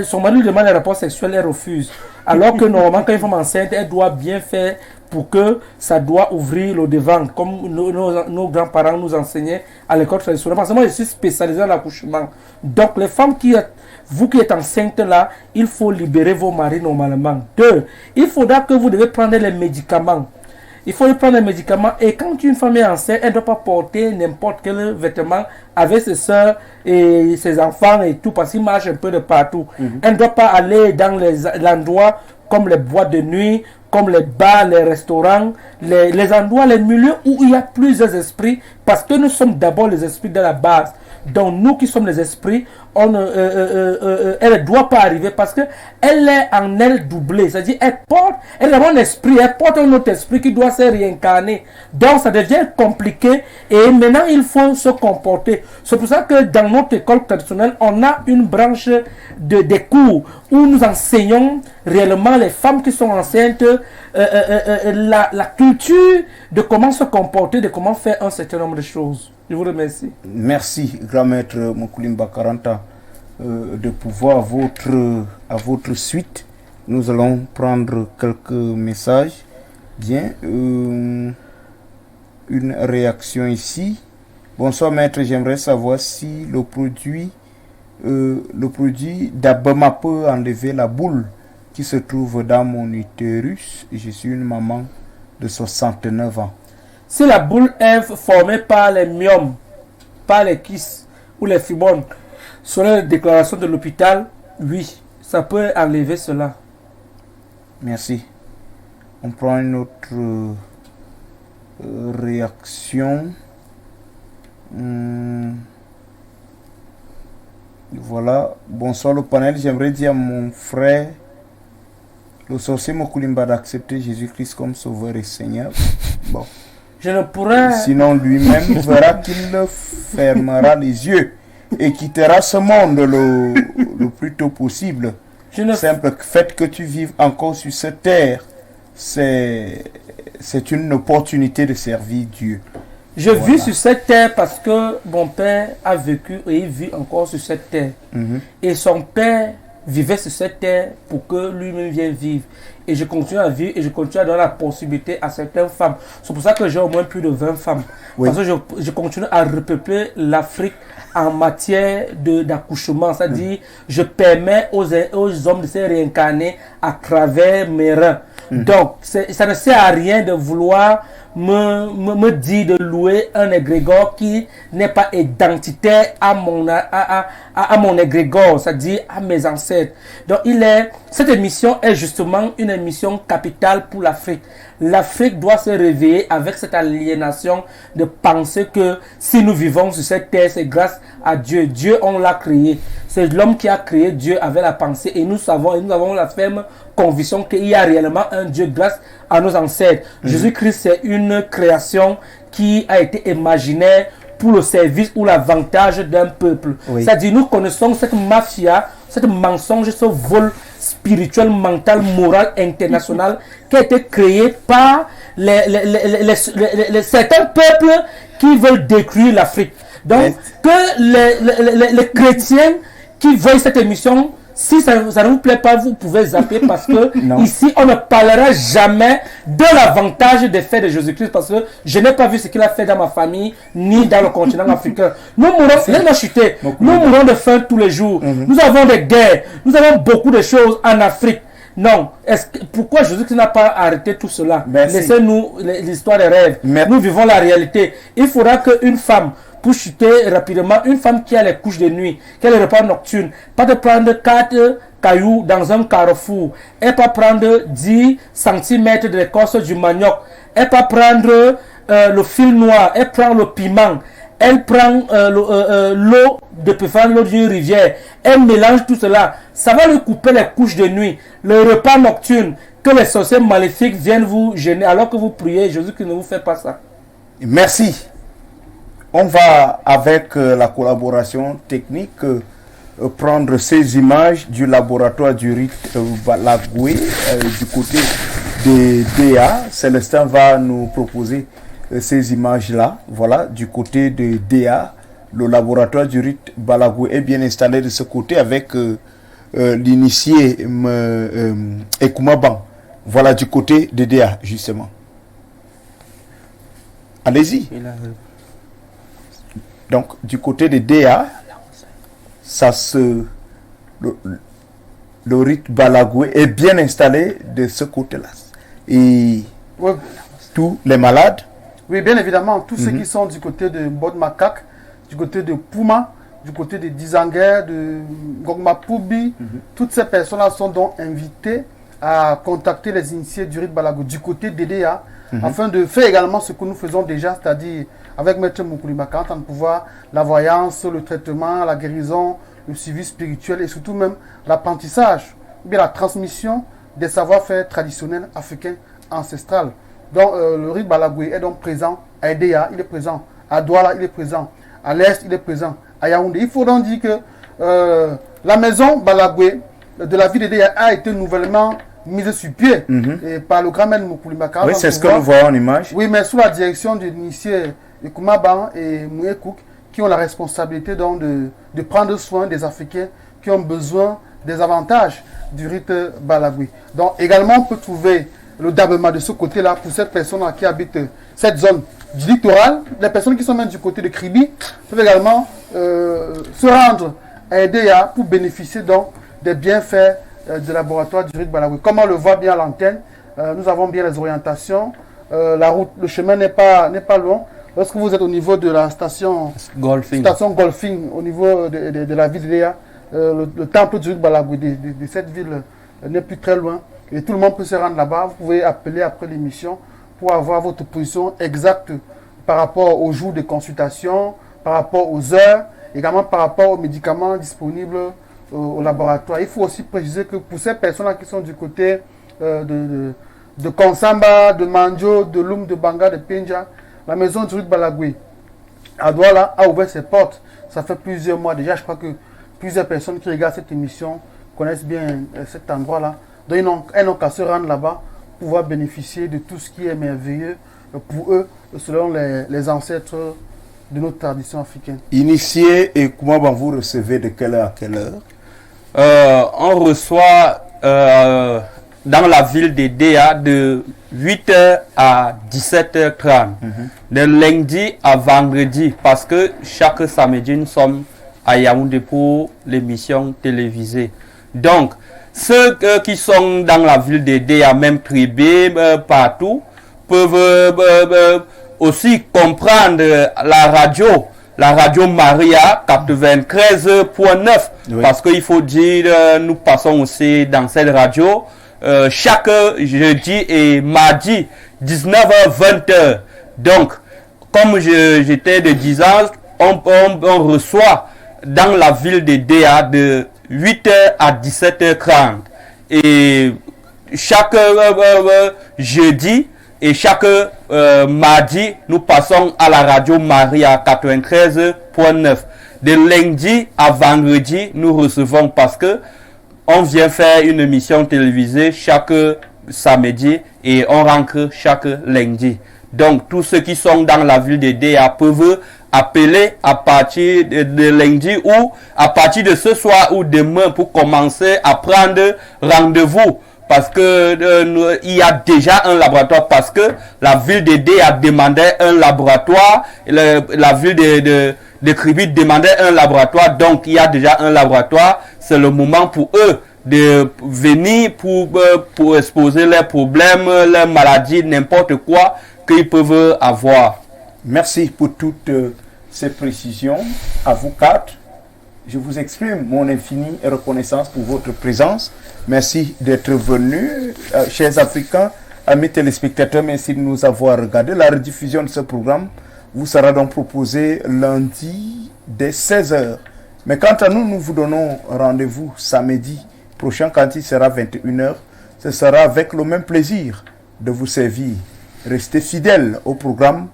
son mari lui demande les rapports sexuels, elle refuse. Alors que normalement, quand une femme enceinte, elle doit bien faire pour que ça doit ouvrir le devant, comme nos grands-parents nous enseignaient à l'école traditionnelle. Parce que moi, je suis spécialisé dans l'accouchement. Donc, les femmes vous qui êtes enceintes là, il faut libérer vos maris normalement. 2, il faudra que vous devez prendre les médicaments. Il faut prendre les médicaments et quand une femme est enceinte, elle ne doit pas porter n'importe quel vêtement avec ses soeurs et ses enfants et tout parce qu'ils marchent un peu de partout. Elle ne doit pas aller dans les endroits comme les boîtes de nuit, comme les bars, les restaurants, les endroits, les milieux où il y a plusieurs esprits parce que nous sommes d'abord les esprits de la base. Donc nous qui sommes les esprits, elle ne doit pas arriver parce que elle est en elle doublée. C'est-à-dire elle a un esprit, elle porte un autre esprit qui doit se réincarner. Donc ça devient compliqué et maintenant il faut se comporter. C'est pour ça que dans notre école traditionnelle, on a une branche des cours où nous enseignons réellement les femmes qui sont enceintes la culture de comment se comporter, de comment faire un certain nombre de choses. Je vous remercie. Merci, grand maître Moukulimba Karanta, de pouvoir à votre suite. Nous allons prendre quelques messages. Bien, une réaction ici. Bonsoir maître, j'aimerais savoir si le produit d'Abama peut enlever la boule qui se trouve dans mon utérus. Je suis une maman de 69 ans. Si la boule est formée par les myomes, par les kystes ou les fibromes, selon les déclarations de l'hôpital, oui, ça peut enlever cela. Merci. On prend une autre réaction. Voilà. Bonsoir le panel. J'aimerais dire à mon frère, le sorcier Moukulimba, d'accepter Jésus-Christ comme sauveur et Seigneur. Bon. Je ne pourrais... Sinon lui-même verra qu'il fermera les yeux et quittera ce monde le plus tôt possible. Simple fait que tu vives encore sur cette terre, c'est une opportunité de servir Dieu. Je vis sur cette terre parce que mon père a vécu et il vit encore sur cette terre. Et son père vivait sur cette terre pour que lui-même vienne vivre. Et je continue à vivre et je continue à donner la possibilité à certaines femmes. C'est pour ça que j'ai au moins plus de 20 femmes. Parce que je continue à repeupler l'Afrique en matière d'accouchement. C'est-à-dire, je permets aux hommes de se réincarner à travers mes reins. Donc, ça ne sert à rien de vouloir me dire de louer un égrégore qui n'est pas identitaire à mon égrégore, c'est-à-dire à mes ancêtres. Donc, cette émission est justement une émission capitale pour l'Afrique. L'Afrique doit se réveiller avec cette aliénation de penser que si nous vivons sur cette terre, c'est grâce à Dieu. Dieu, on l'a créé. C'est l'homme qui a créé Dieu avec la pensée. Et nous avons la ferme conviction qu'il y a réellement un Dieu grâce à nos ancêtres. Jésus-Christ, c'est une création qui a été imaginaire pour le service ou l'avantage d'un peuple. C'est-à-dire, nous connaissons cette mafia, cette mensonge, ce vol spirituel, mental, moral, international qui a été créé par certains peuples qui veulent détruire l'Afrique. Donc, que les chrétiens qui voient cette émission, si ça ne vous plaît pas, vous pouvez zapper parce que ici, on ne parlera jamais de l'avantage des faits de Jésus-Christ parce que je n'ai pas vu ce qu'il a fait dans ma famille ni dans le continent africain. Nous mourons, laisse-moi chuter, nous mourons de faim tous les jours. Nous avons des guerres, nous avons beaucoup de choses en Afrique. Non, pourquoi Jésus-Christ n'a pas arrêté tout cela? Laissez-nous l'histoire des rêves. Nous vivons la réalité. Il faudra qu'une femme, pour chuter rapidement, une femme qui a les couches de nuit, qui a les repas nocturnes, pas de prendre 4 cailloux dans un carrefour, et pas prendre 10 cm de l'écorce du manioc, et pas prendre le fil noir, elle prend le piment, elle prend l'eau de préférence, l'eau d'une rivière, elle mélange tout cela, ça va lui couper les couches de nuit, le repas nocturne, que les sorciers maléfiques viennent vous gêner alors que vous priez, Jésus qui ne vous fait pas ça. Merci. On va, avec la collaboration technique, prendre ces images du laboratoire du RIT Balagoué du côté de DA. Célestin va nous proposer ces images-là. Voilà, du côté de DA, le laboratoire du RIT Balagoué est bien installé de ce côté avec l'initié Ekoumaban. Voilà, du côté de DA, justement. Allez-y. Donc, du côté de DA, le rite Balagoué est bien installé de ce côté-là. Et tous les malades. Oui, bien évidemment, tous ceux qui sont du côté de Bod Makak, du côté de Pouma, du côté de Dizanguer, de Gogma Poubi, toutes ces personnes-là sont donc invitées à contacter les initiés du rite Balagoué du côté de DA, afin de faire également ce que nous faisons déjà, c'est-à-dire avec Maître Moukoulibaka, en pouvoir la voyance, le traitement, la guérison, le suivi spirituel et surtout même l'apprentissage, ou bien la transmission des savoir-faire traditionnels africains ancestrales. Donc le rite Balagoué est donc présent à Edea, il est présent à Douala, il est présent à l'Est, il est présent à Yaoundé. Il faut donc dire que la maison Balagoué de la ville d'Edea a été nouvellement mise sur pied et par le grand maître Moukoulibaka. Oui, c'est ce que nous voyons en image. Oui, mais sous la direction de l'initié Ekoumaban et Mouyekouk, qui ont la responsabilité donc de prendre soin des Africains qui ont besoin des avantages du rite Balagoué. Donc également on peut trouver le dabema de ce côté-là pour ces personnes qui habitent cette zone du littoral. Les personnes qui sont même du côté de Kribi peuvent également se rendre à Edea pour bénéficier donc des bienfaits du laboratoire du rite Balagoué. Comme on le voit bien à l'antenne, nous avons bien les orientations. La route, le chemin n'est pas loin. Lorsque vous êtes au niveau de la station Golfing, au niveau de la ville d'Edea, le temple du rite Balagoué de cette ville n'est plus très loin. Et tout le monde peut se rendre là-bas. Vous pouvez appeler après l'émission pour avoir votre position exacte par rapport aux jours de consultation, par rapport aux heures, également par rapport aux médicaments disponibles au laboratoire. Il faut aussi préciser que pour ces personnes-là qui sont du côté de Konsamba, de Manjo, de Loum, de Banga, de Penja, la maison du rite Balagoué à Douala a ouvert ses portes. Ça fait plusieurs mois déjà. Je crois que plusieurs personnes qui regardent cette émission connaissent bien cet endroit-là. Donc ils n'ont qu'à se rendre là-bas pour pouvoir bénéficier de tout ce qui est merveilleux pour eux, selon les ancêtres de notre tradition africaine. Initié, et comment vous recevez de quelle heure à quelle heure? On reçoit dans la ville de DA de 8h à 17h30, de lundi à vendredi, parce que chaque samedi nous sommes à Yaoundé pour l'émission télévisée. Donc, ceux qui sont dans la ville de DA, même Tribé, partout, peuvent aussi comprendre la radio Maria 93.9, parce qu'il faut dire, nous passons aussi dans cette radio chaque jeudi et mardi 19h-20h. Donc, comme j'étais de 10 ans, on reçoit dans la ville de DA de 8h à 17h30. Et chaque jeudi et chaque mardi, nous passons à la radio Maria 93.9. De lundi à vendredi, nous recevons parce que on vient faire une émission télévisée chaque samedi et on rentre chaque lundi. Donc, tous ceux qui sont dans la ville de Déa peuvent appeler à partir de lundi ou à partir de ce soir ou demain pour commencer à prendre rendez-vous. Parce que il y a déjà un laboratoire, parce que la ville de Déa a demandé un laboratoire, la ville de Kribi demandait un laboratoire, donc il y a déjà un laboratoire. C'est le moment pour eux de venir pour exposer leurs problèmes, leurs maladies, n'importe quoi qu'ils peuvent avoir. Merci pour toutes ces précisions. À vous quatre, je vous exprime mon infinie reconnaissance pour votre présence. Merci d'être venus, chers Africains, amis téléspectateurs, merci de nous avoir regardé. La rediffusion de ce programme vous sera donc proposée lundi dès 16h. Mais quant à nous, nous vous donnons rendez-vous samedi prochain quand il sera 21h. Ce sera avec le même plaisir de vous servir. Restez fidèles au programme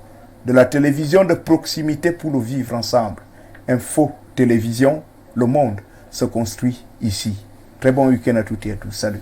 de la télévision de proximité pour le vivre ensemble. Info Télévision, le monde se construit ici. Très bon week-end à toutes et à tous. Salut.